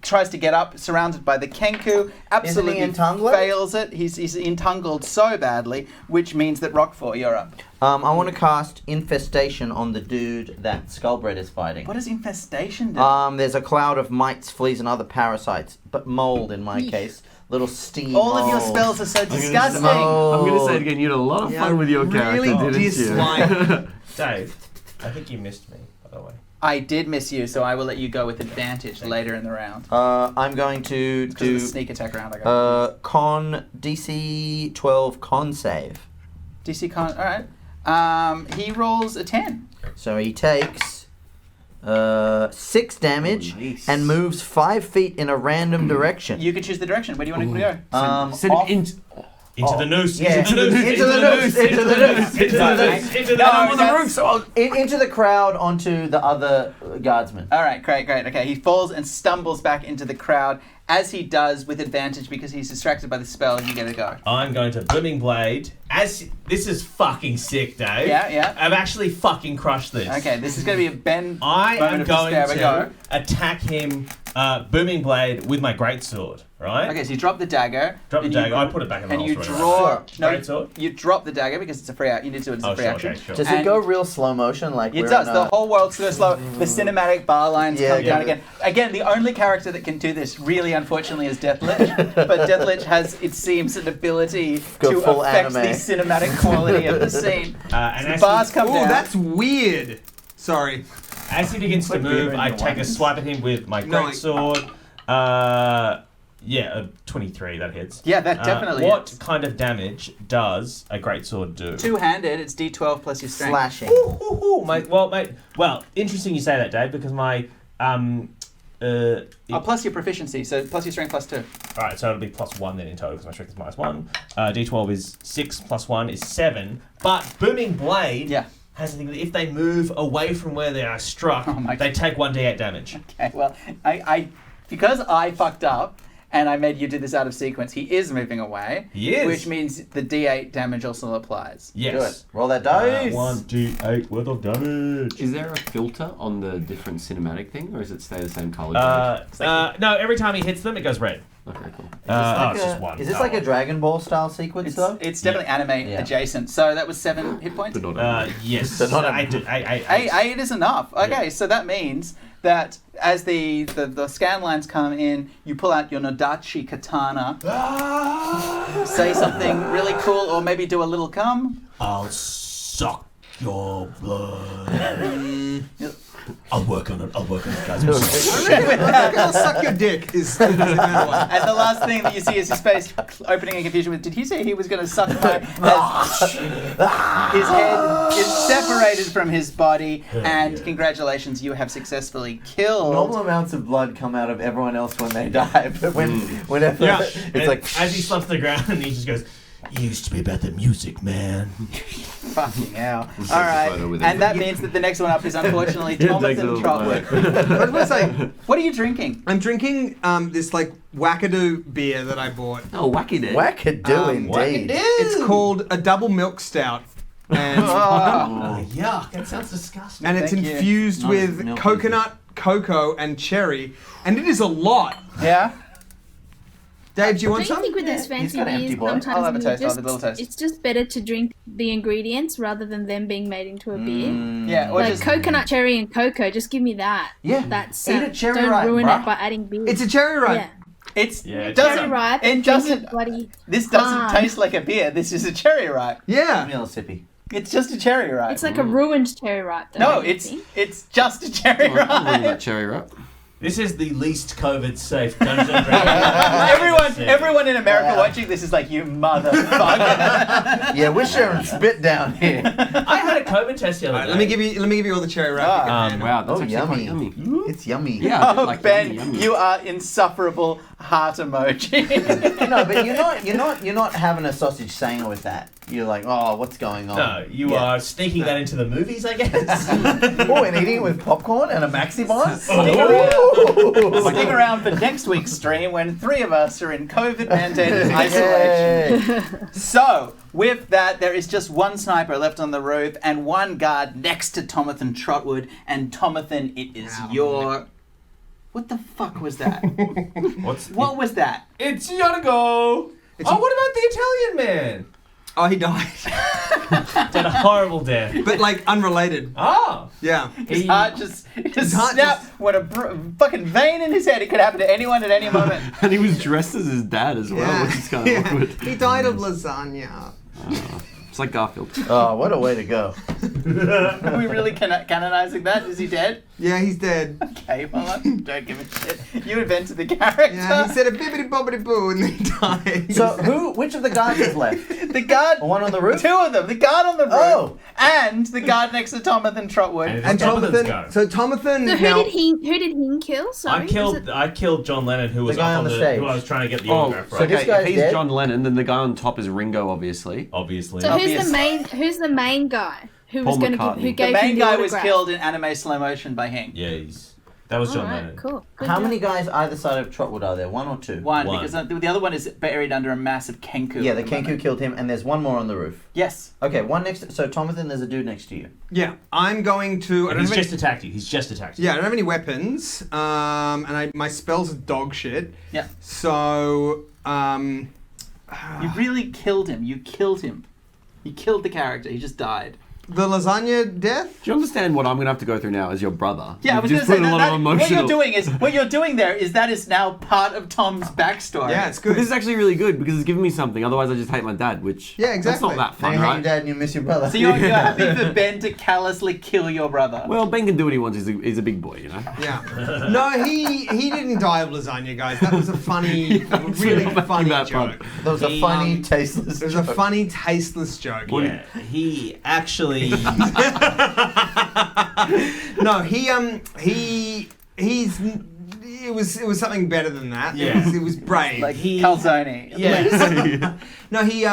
Speaker 4: tries to get up, surrounded by the Kenku. Absolutely
Speaker 2: entangled?
Speaker 4: fails it. He's entangled so badly, which means that Rockfort, you're up.
Speaker 2: I want to cast Infestation on the dude that Skullbread is fighting.
Speaker 4: What does infestation do?
Speaker 2: There's a cloud of mites, fleas, and other parasites, but mold in my case. Little steam
Speaker 4: All of your
Speaker 2: mold.
Speaker 4: spells are so disgusting.
Speaker 6: I'm going to say it again. You had a lot of fun with your character,
Speaker 3: really
Speaker 6: didn't
Speaker 3: dislike.
Speaker 6: you?
Speaker 1: Dave, I think you missed me, by the way.
Speaker 4: I did miss you, so I will let you go with advantage later in the round.
Speaker 2: I'm going to
Speaker 4: Because of
Speaker 2: do
Speaker 4: the sneak attack round I got.
Speaker 2: con DC 12 con save.
Speaker 4: DC con. All right. He rolls a 10.
Speaker 2: So he takes 6 damage
Speaker 6: nice.
Speaker 2: and moves 5 feet in a random direction.
Speaker 4: You can choose the direction. Where do you want to go?
Speaker 6: Send
Speaker 2: off-
Speaker 6: him in.
Speaker 1: Into the noose.
Speaker 2: Yeah.
Speaker 1: Into the noose.
Speaker 2: Into the noose. Into the noose. Into the noose.
Speaker 1: Into the
Speaker 4: No,
Speaker 1: noose.
Speaker 4: that's-
Speaker 2: Into the crowd onto the other guardsmen.
Speaker 4: All right, great. Okay, he falls and stumbles back into the crowd as he does with advantage because he's distracted by the spell, you get a go.
Speaker 1: I'm going to Booming Blade. This is fucking sick, Dave.
Speaker 4: Yeah.
Speaker 1: I've actually fucking crushed this.
Speaker 4: Okay, this is going to be a Ben
Speaker 1: I
Speaker 4: moment
Speaker 1: am
Speaker 4: of
Speaker 1: going
Speaker 4: despair.
Speaker 1: to attack him, Booming Blade, with my greatsword, right?
Speaker 4: Okay, so you drop the dagger.
Speaker 1: Drop the
Speaker 4: and
Speaker 1: dagger. I put it back in the
Speaker 4: and you
Speaker 1: holster.
Speaker 4: draw. No,
Speaker 1: Greatsword?
Speaker 4: you drop the dagger because it's a free. You need to do it as a free action.
Speaker 1: Okay, sure.
Speaker 2: Does
Speaker 4: And
Speaker 2: it go real slow motion? Like
Speaker 4: It
Speaker 2: we're
Speaker 4: does.
Speaker 2: in
Speaker 4: The
Speaker 2: a-
Speaker 4: whole world's so slow. The cinematic bar lines
Speaker 2: Yeah,
Speaker 4: come down
Speaker 2: yeah.
Speaker 4: again. Again, the only character that can do this, really, unfortunately, is Deathlich. But Deathlich has, it seems, an ability
Speaker 2: Go
Speaker 4: to
Speaker 2: full
Speaker 4: affect
Speaker 2: anime.
Speaker 4: the cinematic quality of the scene.
Speaker 1: And
Speaker 4: The
Speaker 1: as
Speaker 4: bars come
Speaker 3: Oh,
Speaker 4: down.
Speaker 3: that's weird. Sorry.
Speaker 1: As he begins to
Speaker 2: Like
Speaker 1: move,
Speaker 2: beer in
Speaker 1: I
Speaker 2: your
Speaker 1: take a
Speaker 2: wines.
Speaker 1: swipe at him with my
Speaker 3: No,
Speaker 1: greatsword. Yeah, 23, that hits.
Speaker 4: Yeah, that definitely
Speaker 1: What
Speaker 4: hits.
Speaker 1: kind of damage does a greatsword do?
Speaker 4: Two-handed, it's D12 plus your strength.
Speaker 2: slashing.
Speaker 1: Well, interesting you say that, Dave, because my
Speaker 4: Plus your proficiency, so plus your strength plus 2.
Speaker 1: Alright, so it'll be +1 then in total because my strength is -1. D12 is 6 plus 1 is 7. But Booming Blade
Speaker 4: Yeah.
Speaker 1: has the thing that if they move away from where they are struck,
Speaker 4: Oh my
Speaker 1: they take 1d8 damage.
Speaker 4: Okay, well, I because I fucked up and I made you do this out of sequence, he is moving away.
Speaker 1: He is.
Speaker 4: Which means the D8 damage also applies.
Speaker 1: Yes.
Speaker 2: Do it. Roll that dice.
Speaker 1: 1d8 worth of damage.
Speaker 6: Is there a filter on the different cinematic thing, or does it stay the same color?
Speaker 1: No, every time he hits them, it goes red.
Speaker 6: Okay, cool.
Speaker 1: It's just one.
Speaker 2: Is this like a Dragon Ball style sequence though?
Speaker 4: It's definitely anime
Speaker 2: Yeah.
Speaker 4: adjacent. So that was 7 hit points.
Speaker 6: But not
Speaker 1: Yes.
Speaker 2: So not a-
Speaker 4: 8 is enough. Okay, so that means that as the scan lines come in, you pull out your Nodachi katana, say something really cool, or maybe do a little cum.
Speaker 7: I'll suck your blood. I'll work on it, guys.
Speaker 3: I'll suck your dick is the main one.
Speaker 4: And the last thing that you see is his face opening in confusion with, did he say he was going to suck my... His head is separated from his body, and congratulations, you have successfully killed...
Speaker 2: Normal amounts of blood come out of everyone else when they die, but whenever
Speaker 1: Yeah.
Speaker 2: it's
Speaker 1: And
Speaker 2: like
Speaker 1: as he slumps to the ground, he just goes,
Speaker 7: It used to be about the music, man.
Speaker 4: Fucking hell.
Speaker 6: take
Speaker 4: All
Speaker 6: a
Speaker 4: right,
Speaker 6: photo with
Speaker 4: and
Speaker 6: it.
Speaker 4: that means that the next one up is unfortunately
Speaker 6: Takes a
Speaker 4: Thomas and
Speaker 6: little
Speaker 4: Trotwood.
Speaker 3: What was I?
Speaker 4: What are you drinking?
Speaker 3: I'm drinking this like wackadoo beer that I bought.
Speaker 6: Oh, wacky day.
Speaker 2: wackadoo indeed.
Speaker 3: It's called a double milk stout. And,
Speaker 7: Oh, yuck. That sounds disgusting.
Speaker 3: and it's
Speaker 4: Thank you.
Speaker 3: infused
Speaker 2: Not
Speaker 3: with
Speaker 2: milk
Speaker 3: coconut, cocoa, and cherry. And it is a lot.
Speaker 4: Yeah?
Speaker 3: Dave, do you want
Speaker 5: Don't you
Speaker 3: some?
Speaker 5: think with
Speaker 2: Yeah,
Speaker 5: those
Speaker 2: he's
Speaker 5: fancy
Speaker 2: got an
Speaker 5: beers,
Speaker 2: empty boy.
Speaker 5: sometimes
Speaker 4: I'll have a
Speaker 5: you
Speaker 4: taste, I'll have a
Speaker 5: just-
Speaker 4: little taste.
Speaker 5: it's just better to drink the ingredients rather than them being made into a beer.
Speaker 4: Yeah, or
Speaker 5: Like
Speaker 4: just...
Speaker 5: coconut, cherry, and cocoa. Just give me that.
Speaker 2: Yeah.
Speaker 5: That's
Speaker 2: Eat a cherry
Speaker 5: don't
Speaker 2: ripe,
Speaker 5: ruin
Speaker 2: bruh.
Speaker 5: it by adding beer.
Speaker 3: It's a cherry ripe.
Speaker 5: Yeah.
Speaker 4: It's...
Speaker 1: Yeah,
Speaker 4: it
Speaker 1: it's
Speaker 4: doesn't...
Speaker 5: Cherry ripe.
Speaker 4: It
Speaker 5: and
Speaker 4: doesn't...
Speaker 5: drink it bloody.
Speaker 4: This doesn't
Speaker 5: Ah.
Speaker 4: taste like a beer. This is a cherry ripe.
Speaker 2: Give me
Speaker 3: Yeah.
Speaker 2: a little sippy.
Speaker 4: It's just a cherry ripe.
Speaker 5: It's like a ruined cherry ripe. Though,
Speaker 4: No,
Speaker 5: don't you
Speaker 4: it's
Speaker 5: think?
Speaker 4: just a cherry
Speaker 6: Oh, I'm
Speaker 4: ripe.
Speaker 6: that cherry wrap.
Speaker 1: this is the least COVID safe Dungeons and Dragons.
Speaker 4: Everyone in America watching this is like, you motherfucker.
Speaker 2: Yeah, we're sharing spit down here.
Speaker 1: I had a COVID test the other
Speaker 3: All right,
Speaker 1: day.
Speaker 3: let me give you all the cherry wrap.
Speaker 4: Ah.
Speaker 6: Wow, that's
Speaker 2: Oh,
Speaker 6: actually
Speaker 2: yummy.
Speaker 6: quite yummy.
Speaker 2: It's yummy.
Speaker 6: Yeah, I did
Speaker 4: Oh,
Speaker 6: like
Speaker 4: Ben,
Speaker 6: yummy.
Speaker 4: you are insufferable heart emoji.
Speaker 2: No, but you're not having a sausage sanger with that. You're like, oh, what's going on?
Speaker 1: No, you
Speaker 2: Yeah.
Speaker 1: are sneaking that into the movies, I guess.
Speaker 2: Oh, and eating it with popcorn and a maxi bar.
Speaker 4: Stick around for next week's stream when 3 of us are in COVID-mandated isolation.
Speaker 2: Yay.
Speaker 4: So, with that, there is just one sniper left on the roof and one guard next to Tomathan Trotwood. And Tomathan, it is your... What the fuck was that? What was that?
Speaker 1: It's Yanago! What about the Italian man?
Speaker 3: Oh, he died.
Speaker 1: Did a horrible death.
Speaker 3: But like unrelated.
Speaker 1: Oh!
Speaker 3: Yeah.
Speaker 4: His heart just
Speaker 3: heart
Speaker 4: snapped. What a fucking vein in his head. It could happen to anyone at any moment.
Speaker 6: And he was dressed as his dad as well, which is kind of awkward.
Speaker 3: He died of lasagna.
Speaker 6: It's like Garfield.
Speaker 2: Oh, what a way to go.
Speaker 4: Are we really canonizing that? Is he dead?
Speaker 3: Yeah, he's dead.
Speaker 4: Okay, well, I don't give a shit. You invented the character.
Speaker 3: Yeah, he said a bibbidi bobbidi boo and then he died.
Speaker 2: So which of the guards is left?
Speaker 4: The guard...
Speaker 2: One on the roof?
Speaker 4: 2 of them. The guard on the roof.
Speaker 2: Oh.
Speaker 4: And the guard next to Tomathan Trotwood.
Speaker 3: And
Speaker 1: Tomathan's go.
Speaker 3: Tomathan. So Tomathan.
Speaker 5: So
Speaker 3: now,
Speaker 5: who did he kill? Sorry.
Speaker 1: I killed John Lennon, who was
Speaker 2: guy
Speaker 1: up
Speaker 2: on the stage.
Speaker 1: who I was trying to get the
Speaker 6: Oh,
Speaker 1: autograph
Speaker 6: so
Speaker 1: from.
Speaker 2: this
Speaker 6: okay,
Speaker 2: guy's
Speaker 6: if he's
Speaker 2: dead?
Speaker 6: John Lennon, then the guy on top is Ringo, obviously.
Speaker 1: Obviously.
Speaker 5: So
Speaker 4: Obvious.
Speaker 5: who's the main guy who
Speaker 6: Paul
Speaker 5: was going to
Speaker 6: McCartney.
Speaker 5: give who
Speaker 6: The
Speaker 5: gave
Speaker 4: The main
Speaker 5: him the
Speaker 4: guy was
Speaker 5: autograph?
Speaker 4: killed in anime slow motion by Hing.
Speaker 1: Yeah, he's... That was John
Speaker 5: Alright,
Speaker 1: Lennon.
Speaker 5: cool. Good
Speaker 2: How
Speaker 5: job.
Speaker 2: many guys either side of Trotwood are there? 1 or 2?
Speaker 4: One,
Speaker 1: One.
Speaker 4: because the other one is buried under a massive kenku.
Speaker 2: Yeah,
Speaker 4: at
Speaker 2: the
Speaker 4: the
Speaker 2: Kenku
Speaker 4: moment.
Speaker 2: killed him, and there's one more on the roof.
Speaker 4: Yes.
Speaker 2: Okay, one next. So Tomathan, there's a dude next to you.
Speaker 3: Yeah, I'm going to. I don't
Speaker 1: He's
Speaker 3: have any,
Speaker 1: just attacked you. He's just attacked you.
Speaker 3: yeah, I don't have any weapons. And my spells are dog shit.
Speaker 4: Yeah.
Speaker 3: So
Speaker 4: You really killed him. You killed him. You killed the character. He just died.
Speaker 3: the lasagna death.
Speaker 6: Do you understand what I'm going to have to go through now as your brother?
Speaker 4: Yeah, I
Speaker 6: You've
Speaker 4: was
Speaker 6: just
Speaker 4: going to
Speaker 6: put
Speaker 4: say
Speaker 6: a lot of emotional.
Speaker 4: what you're doing there is that is now part of Tom's backstory.
Speaker 3: Yeah, it's
Speaker 6: But
Speaker 3: good.
Speaker 6: this is actually really good because it's giving me something. Otherwise, I just hate my dad, which
Speaker 3: Yeah, exactly.
Speaker 6: that's not that
Speaker 2: Now
Speaker 6: fun,
Speaker 2: you hate your
Speaker 6: right?
Speaker 2: dad and you miss your brother.
Speaker 4: So you're happy for Ben to callously kill your brother.
Speaker 6: Well, Ben can do what he wants. He's a big boy, you know.
Speaker 3: Yeah. No, he didn't die of lasagna, guys. That was a funny, really
Speaker 6: not making
Speaker 3: funny
Speaker 6: that fun.
Speaker 3: joke.
Speaker 2: That was a funny, tasteless
Speaker 3: It was a
Speaker 2: joke.
Speaker 3: funny, tasteless joke.
Speaker 1: Yeah, he actually.
Speaker 3: No, it was something better than that.
Speaker 1: Yeah.
Speaker 3: It was brave.
Speaker 4: like
Speaker 1: he-
Speaker 4: calzone.
Speaker 1: Yeah.
Speaker 3: No,
Speaker 1: He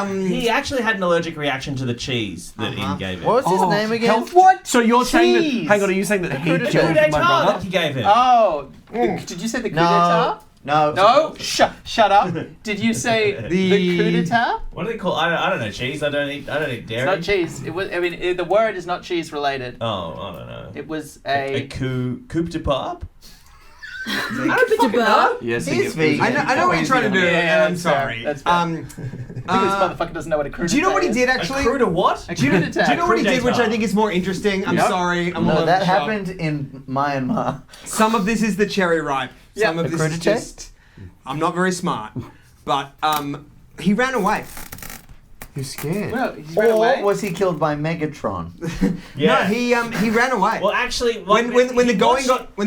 Speaker 1: actually had an allergic reaction to the cheese that Ian gave him.
Speaker 2: What was his
Speaker 6: Oh,
Speaker 2: name again?
Speaker 4: What?
Speaker 6: So you're saying that?
Speaker 4: Cheese.
Speaker 6: Hang on, are you saying that he
Speaker 1: The
Speaker 6: killed
Speaker 1: coup
Speaker 6: my
Speaker 1: d'etat
Speaker 6: brother?
Speaker 1: that he gave him.
Speaker 4: Oh, did you say the coup d'etat?
Speaker 2: No.
Speaker 4: No, shut up. Did you say the coup d'etat?
Speaker 1: What do they call? I don't know. Cheese. I don't eat dairy.
Speaker 4: It's not cheese. It was. I mean, the word is not cheese related.
Speaker 1: Oh, I don't know.
Speaker 4: It was
Speaker 1: A coup de pop.
Speaker 6: Yes,
Speaker 2: He's
Speaker 6: he-
Speaker 2: vegan.
Speaker 3: I know what you're trying to do,
Speaker 4: Yeah,
Speaker 3: and I'm
Speaker 4: that's fair.
Speaker 3: sorry.
Speaker 4: That's fair. This motherfucker doesn't know what a coup d'etat
Speaker 3: do you know what he
Speaker 4: is.
Speaker 3: did
Speaker 1: A
Speaker 3: actually?
Speaker 1: coup de what?
Speaker 4: A
Speaker 3: Do you
Speaker 4: coup
Speaker 3: know,
Speaker 4: d'etat.
Speaker 3: do you know what he
Speaker 1: Coup
Speaker 3: did, which I
Speaker 1: d'etat.
Speaker 3: think is more interesting? I'm
Speaker 6: Yep.
Speaker 3: sorry. I'm all
Speaker 2: No,
Speaker 3: over
Speaker 2: that
Speaker 3: the shop.
Speaker 2: happened in Myanmar.
Speaker 3: Some of this is the cherry ripe.
Speaker 4: Yeah.
Speaker 3: Some of
Speaker 2: A
Speaker 3: this
Speaker 2: coup
Speaker 3: is
Speaker 2: d'etat?
Speaker 3: just. I'm not very smart, but he ran away.
Speaker 6: You're scared.
Speaker 4: Well, he's run
Speaker 2: Or
Speaker 4: away.
Speaker 2: was he killed by Megatron?
Speaker 3: No, he ran away.
Speaker 1: Well, actually,
Speaker 3: when the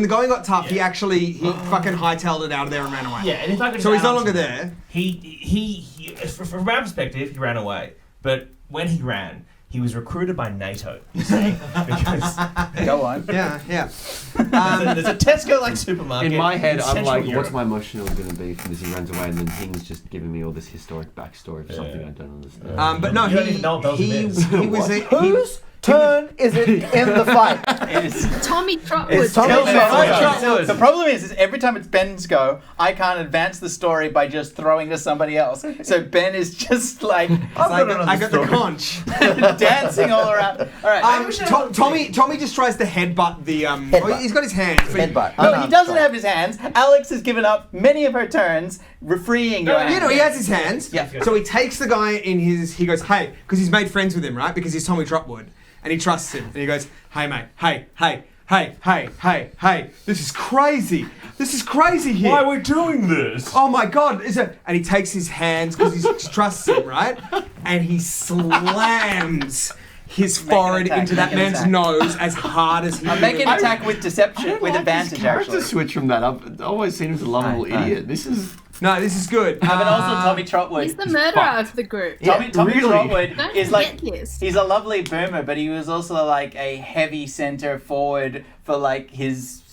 Speaker 3: going got tough,
Speaker 1: Yeah.
Speaker 3: he fucking hightailed it out of there and ran away.
Speaker 1: Yeah, and if I could.
Speaker 3: So he's no
Speaker 1: add on
Speaker 3: longer
Speaker 1: to
Speaker 3: there.
Speaker 1: that, He from my perspective, he ran away. But when he ran, he was recruited by NATO. You see, because
Speaker 4: Go on.
Speaker 3: Yeah.
Speaker 1: there's a Tesco-like supermarket.
Speaker 6: In my head,
Speaker 1: in
Speaker 6: I'm
Speaker 1: Central
Speaker 6: like,
Speaker 1: Europe.
Speaker 6: what's my emotional going to be from this? He runs away, and then Hing's just giving me all this historic backstory for something
Speaker 1: Yeah.
Speaker 6: I don't understand.
Speaker 3: But no,
Speaker 1: You don't even know what Belgium
Speaker 3: he
Speaker 1: is.
Speaker 3: was
Speaker 2: Whose turn is it in the fight?
Speaker 4: It's
Speaker 5: Tommy Trotwood.
Speaker 2: It's Tommy
Speaker 4: No,
Speaker 2: Trotwood.
Speaker 4: the problem is every time it's Ben's go, I can't advance the story by just throwing to somebody else. So Ben is just like
Speaker 3: I got the conch.
Speaker 4: dancing all around. All right.
Speaker 3: Tommy just tries to headbutt the
Speaker 2: Headbutt.
Speaker 3: he's got his hands. but-
Speaker 2: Headbutt.
Speaker 4: No, he
Speaker 2: Unarmed
Speaker 4: doesn't
Speaker 2: strike.
Speaker 4: have his hands. Alex has given up many of her turns, freeing your hands.
Speaker 3: You know, he has his hands.
Speaker 4: Yeah.
Speaker 3: So he takes the guy in his. He goes, hey, because he's made friends with him, right? Because he's Tommy Trotwood, and he trusts him. And he goes, hey, mate, hey, this is crazy. This is crazy here.
Speaker 1: Why are we doing this?
Speaker 3: Oh my God! And he takes his hands because he trusts him, right? And he slams his forehead
Speaker 4: attack,
Speaker 3: into that
Speaker 4: make an
Speaker 3: man's
Speaker 4: attack.
Speaker 3: nose as hard as he
Speaker 4: I'm making an attack with deception, with advantage,
Speaker 6: Character
Speaker 4: actually.
Speaker 6: switch from that. I've always seen him as a lovable
Speaker 2: Aye, aye.
Speaker 6: idiot. This is.
Speaker 3: No, this is good.
Speaker 4: But also Tommy Trotwood.
Speaker 5: He's the murderer of the group.
Speaker 4: Tommy
Speaker 6: really?
Speaker 4: Trotwood
Speaker 5: Don't
Speaker 4: is like
Speaker 5: forget this.
Speaker 4: he's a lovely boomer, but he was also like a heavy center forward for like his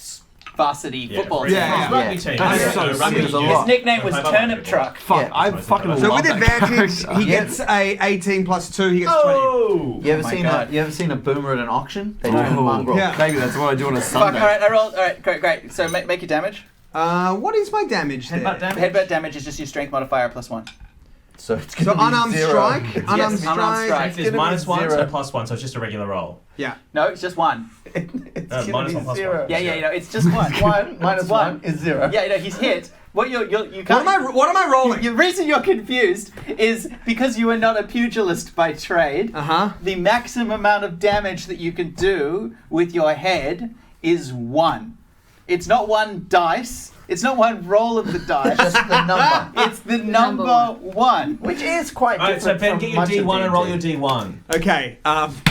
Speaker 4: varsity football team.
Speaker 3: Yeah.
Speaker 1: Rugby team.
Speaker 6: That's
Speaker 1: Yeah.
Speaker 6: so
Speaker 1: Rugby
Speaker 6: stupid.
Speaker 1: team.
Speaker 2: There's a lot.
Speaker 4: His nickname was Turnip Truck.
Speaker 6: Fuck,
Speaker 2: Yeah.
Speaker 6: I fucking
Speaker 3: So
Speaker 6: love
Speaker 3: with
Speaker 6: that
Speaker 3: advantage,
Speaker 6: character.
Speaker 3: he gets a 18 plus 2. He gets 20.
Speaker 1: Oh!
Speaker 2: You ever
Speaker 4: my
Speaker 2: seen
Speaker 4: God.
Speaker 2: you ever seen a boomer at an auction? They turn
Speaker 6: Oh,
Speaker 2: mongrel.
Speaker 3: Yeah.
Speaker 6: Maybe that's what I do on a
Speaker 4: Fuck,
Speaker 6: Sunday.
Speaker 4: alright, I rolled. Alright, great. So make your damage.
Speaker 3: What is my damage there?
Speaker 1: Headbutt damage.
Speaker 4: Headbutt damage is just your strength modifier plus 1.
Speaker 2: So it's
Speaker 3: So
Speaker 2: gonna be
Speaker 3: unarmed
Speaker 2: 0.
Speaker 3: strike. Unarmed
Speaker 4: unarmed
Speaker 3: strike.
Speaker 4: strike.
Speaker 1: It's
Speaker 2: gonna be
Speaker 1: -1,
Speaker 2: 0.
Speaker 1: so +1, so it's just a regular roll.
Speaker 3: Yeah.
Speaker 4: No, it's just 1.
Speaker 2: It's
Speaker 1: -1
Speaker 2: gonna be
Speaker 1: +1.
Speaker 2: 0.
Speaker 4: Yeah, you know, it's just 1.
Speaker 2: 1 minus 1 is 0.
Speaker 4: Yeah, you know, he's hit. What you
Speaker 3: What
Speaker 4: can't.
Speaker 3: am I rolling?
Speaker 4: The reason you're confused is because you are not a pugilist by trade.
Speaker 3: Uh-huh.
Speaker 4: The maximum amount of damage that you can do with your head is 1. It's not 1 dice. It's not 1 roll of the dice.
Speaker 2: Just the number.
Speaker 4: It's the number 1.
Speaker 2: Which is quite
Speaker 1: Alright, so
Speaker 2: different
Speaker 1: Ben,
Speaker 2: from
Speaker 1: get your
Speaker 2: much of
Speaker 1: D1 and roll
Speaker 2: D&D.
Speaker 1: your D1.
Speaker 3: Okay.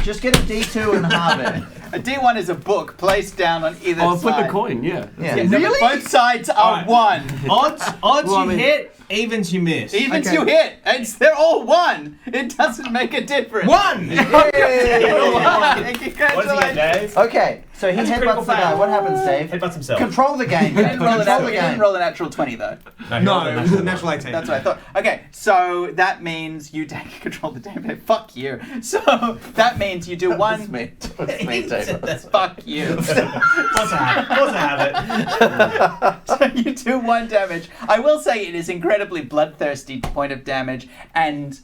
Speaker 2: Just get a D2 and halve it.
Speaker 4: A D1 is a book placed down on either
Speaker 6: Oh,
Speaker 4: side.
Speaker 6: flip a coin, yeah.
Speaker 2: Yeah.
Speaker 4: Yeah, no, but
Speaker 3: Really?
Speaker 4: both sides are
Speaker 1: Alright.
Speaker 4: 1.
Speaker 1: Odds
Speaker 6: Well, I
Speaker 1: you
Speaker 6: mean-
Speaker 1: hit, evens you miss.
Speaker 4: Evens
Speaker 3: Okay.
Speaker 4: you hit. They're all 1. It doesn't make a difference.
Speaker 1: 1!
Speaker 2: Yay!
Speaker 1: What does he get,
Speaker 4: Congratulations.
Speaker 1: Dave?
Speaker 2: Okay, so he
Speaker 1: That's a critical
Speaker 2: headbutts the guy.
Speaker 1: fail.
Speaker 2: What happens, Dave?
Speaker 1: Headbutts himself.
Speaker 2: Control the game.
Speaker 4: Roll it out.
Speaker 2: the
Speaker 4: You didn't
Speaker 2: game.
Speaker 4: roll a natural 20 though.
Speaker 3: No, it was a natural 18.
Speaker 4: That's what I thought. Okay, so that means you take control of the damage. Fuck you. So that means you do one.
Speaker 2: It's me. It's me, Taylor.
Speaker 4: Fuck you.
Speaker 7: What's a habit?
Speaker 4: So you do 1 damage. I will say it is incredibly bloodthirsty point of damage, and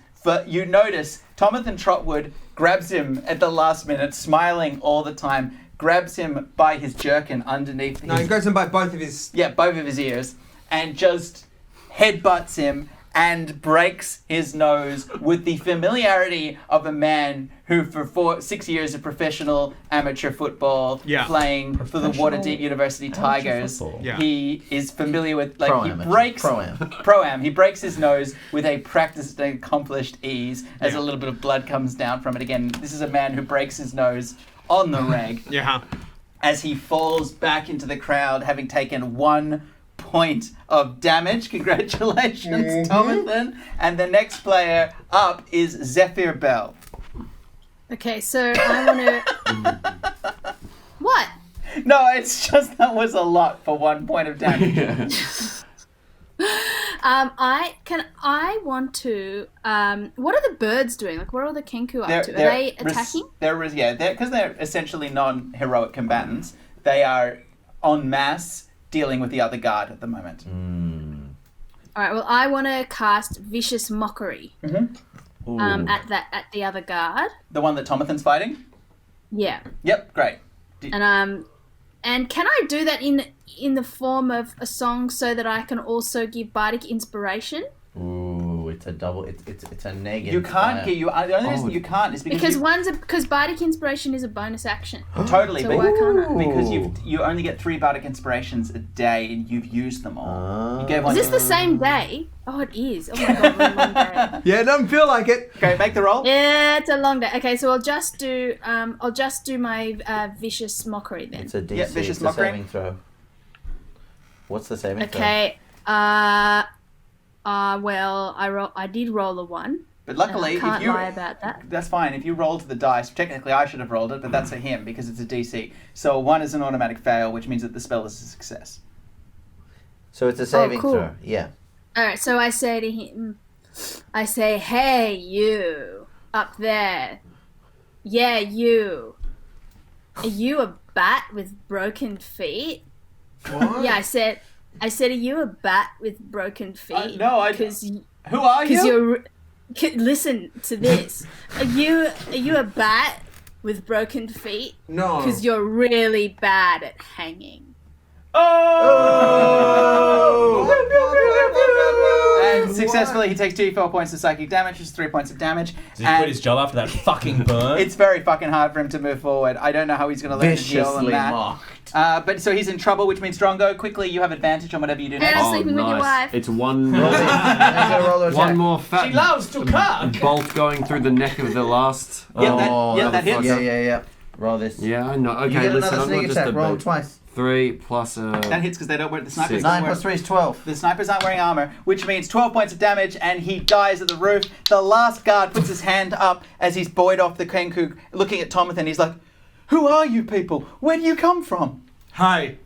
Speaker 4: you notice Tomathan Trotwood grabs him at the last minute, smiling all the time, grabs him by his jerkin underneath
Speaker 3: No, he
Speaker 4: his,
Speaker 3: grabs him by both of his...
Speaker 4: both of his ears, and just headbutts him and breaks his nose with the familiarity of a man who for 6 years of professional amateur football playing for the Waterdeep University Tigers.
Speaker 3: Yeah.
Speaker 4: He is familiar with, like,
Speaker 2: Pro-am,
Speaker 4: he breaks
Speaker 2: Pro-am.
Speaker 4: Pro-am. He breaks his nose with a practiced and accomplished ease as a little bit of blood comes down from it. Again, this is a man who breaks his nose on the reg
Speaker 3: Yeah.
Speaker 4: as he falls back into the crowd, having taken 1 point of damage. Congratulations, Tomathan. And the next player up is Zephyr Bell.
Speaker 5: Okay, so I want to. What?
Speaker 4: No, it's just that was a lot for 1 point of damage.
Speaker 5: I want to. What are the birds doing? Like, what are the Kenku up to? Are they attacking?
Speaker 4: Because they're essentially non-heroic combatants. They are en masse dealing with the other guard at the moment.
Speaker 5: All right. Well, I want to cast Vicious Mockery.
Speaker 4: Mm-hmm.
Speaker 5: At the other guard.
Speaker 4: The one that Tomathan's fighting?
Speaker 5: Yeah.
Speaker 4: Yep, great.
Speaker 5: And can I do that in the form of a song so that I can also give bardic inspiration?
Speaker 2: Ooh, it's a double. It's a negative.
Speaker 4: You can't get the only reason you can't is
Speaker 5: because bardic inspiration is a bonus action.
Speaker 4: Totally,
Speaker 5: So
Speaker 4: but
Speaker 5: why can't I?
Speaker 4: because you only get 3 bardic inspirations a day and you've used them all. You gave one.
Speaker 5: Is this the same day? Oh, it is. Oh my god, what a long day.
Speaker 3: Yeah, it doesn't feel like it.
Speaker 4: Okay, make the roll.
Speaker 5: Yeah, it's a long day. Okay, so I'll just do my Vicious Mockery then.
Speaker 2: It's a DC.
Speaker 4: Vicious
Speaker 2: it's a
Speaker 4: mockery.
Speaker 2: saving throw. What's the saving throw?
Speaker 5: Okay. Well, I did roll a 1.
Speaker 4: But luckily,
Speaker 5: I can't
Speaker 4: if you
Speaker 5: lie about that.
Speaker 4: that's fine. If you rolled the dice, technically I should have rolled it, but that's for him because it's a DC. So 1 is an automatic fail, which means that the spell is a success.
Speaker 2: So it's a saving
Speaker 5: cool.
Speaker 2: throw. Yeah.
Speaker 5: All right, so I say to him, "Hey, you up there? Yeah, you. Are you a bat with broken feet?"
Speaker 3: What?
Speaker 5: Yeah, I said, "Are you a bat with broken feet?"
Speaker 4: No,
Speaker 5: because
Speaker 4: Who are you?
Speaker 5: listen to this. Are you a bat with broken feet?
Speaker 3: No.
Speaker 5: Because you're really bad at hanging.
Speaker 4: And successfully, he takes 2d4 points of psychic damage, which is 3 points of damage.
Speaker 1: Does he quit his job after that fucking burn?
Speaker 4: It's very fucking hard for him to move forward. I don't know how he's going to learn to deal on
Speaker 2: Viciously
Speaker 4: that.
Speaker 2: mocked.
Speaker 4: But so he's in trouble, which means Drongo, quickly, you have advantage on whatever you do
Speaker 5: And
Speaker 4: next.
Speaker 5: I'm sleeping with your wife.
Speaker 6: It's one
Speaker 2: Roll the attack.
Speaker 6: one more fat
Speaker 1: She loves to cook.
Speaker 6: bolt going through the neck of the last.
Speaker 4: That hits.
Speaker 2: Yeah. Roll this.
Speaker 6: Yeah, I know. Okay,
Speaker 2: You get
Speaker 6: listen,
Speaker 2: another
Speaker 6: I'm
Speaker 2: sneak
Speaker 6: not just
Speaker 2: attack.
Speaker 6: a
Speaker 2: Roll
Speaker 6: bait.
Speaker 2: twice.
Speaker 6: 3 plus
Speaker 4: That hits because they don't wear the snipers.
Speaker 6: 6.
Speaker 4: don't
Speaker 2: 9
Speaker 4: wear-
Speaker 2: plus 3 is 12.
Speaker 4: The snipers aren't wearing armor, which means 12 points of damage, and he dies at the roof. The last guard puts his hand up as he's buoyed off the Kenku, looking at Tomathan. He's like, "Who are you people? Where do you come from?"
Speaker 3: Hey.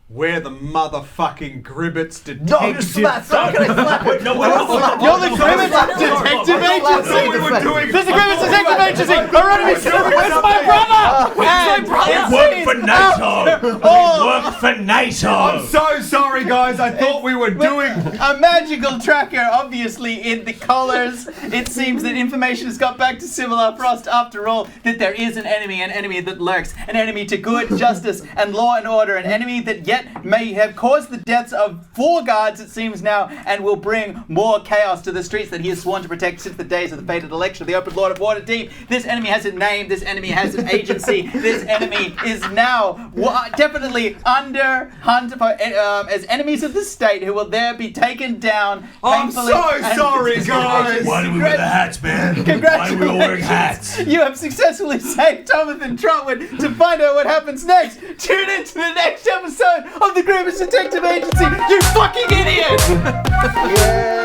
Speaker 3: We're the motherfucking Gribbits Detective.
Speaker 2: No, just slap. Stop getting slapped.
Speaker 1: No,
Speaker 4: You're the Gribbits Detective Agency!
Speaker 2: What we're doing.
Speaker 4: This is the Gribbits Detective Agency! Where's my brother? Where's my
Speaker 7: It worked for NATO! It worked for NATO!
Speaker 3: I'm so sorry, guys. I thought we were doing...
Speaker 4: A magical tracker, obviously, in the collars. It seems that information has got back to Similar Frost after all, that there is an enemy that lurks, an enemy to good, justice, and law and order, an enemy that yet may have caused the deaths of 4 guards, it seems now, and will bring more chaos to the streets that he has sworn to protect since the days of the fated election of the Open Lord of Waterdeep. This enemy has a name, this enemy has an agency, this enemy is now definitely under hunt as enemies of the state who will there be taken down
Speaker 3: I'm
Speaker 4: painfully.
Speaker 3: so
Speaker 4: and-
Speaker 3: sorry, guys.
Speaker 7: Why do we wear the hats, man? Why do
Speaker 4: Congratulations!
Speaker 7: we all wear hats?
Speaker 4: You have successfully saved Tomathan Trotwood. To find out what happens next, tune in to the next episode of the Gribbits Detective Agency. You fucking idiot!
Speaker 2: Yeah.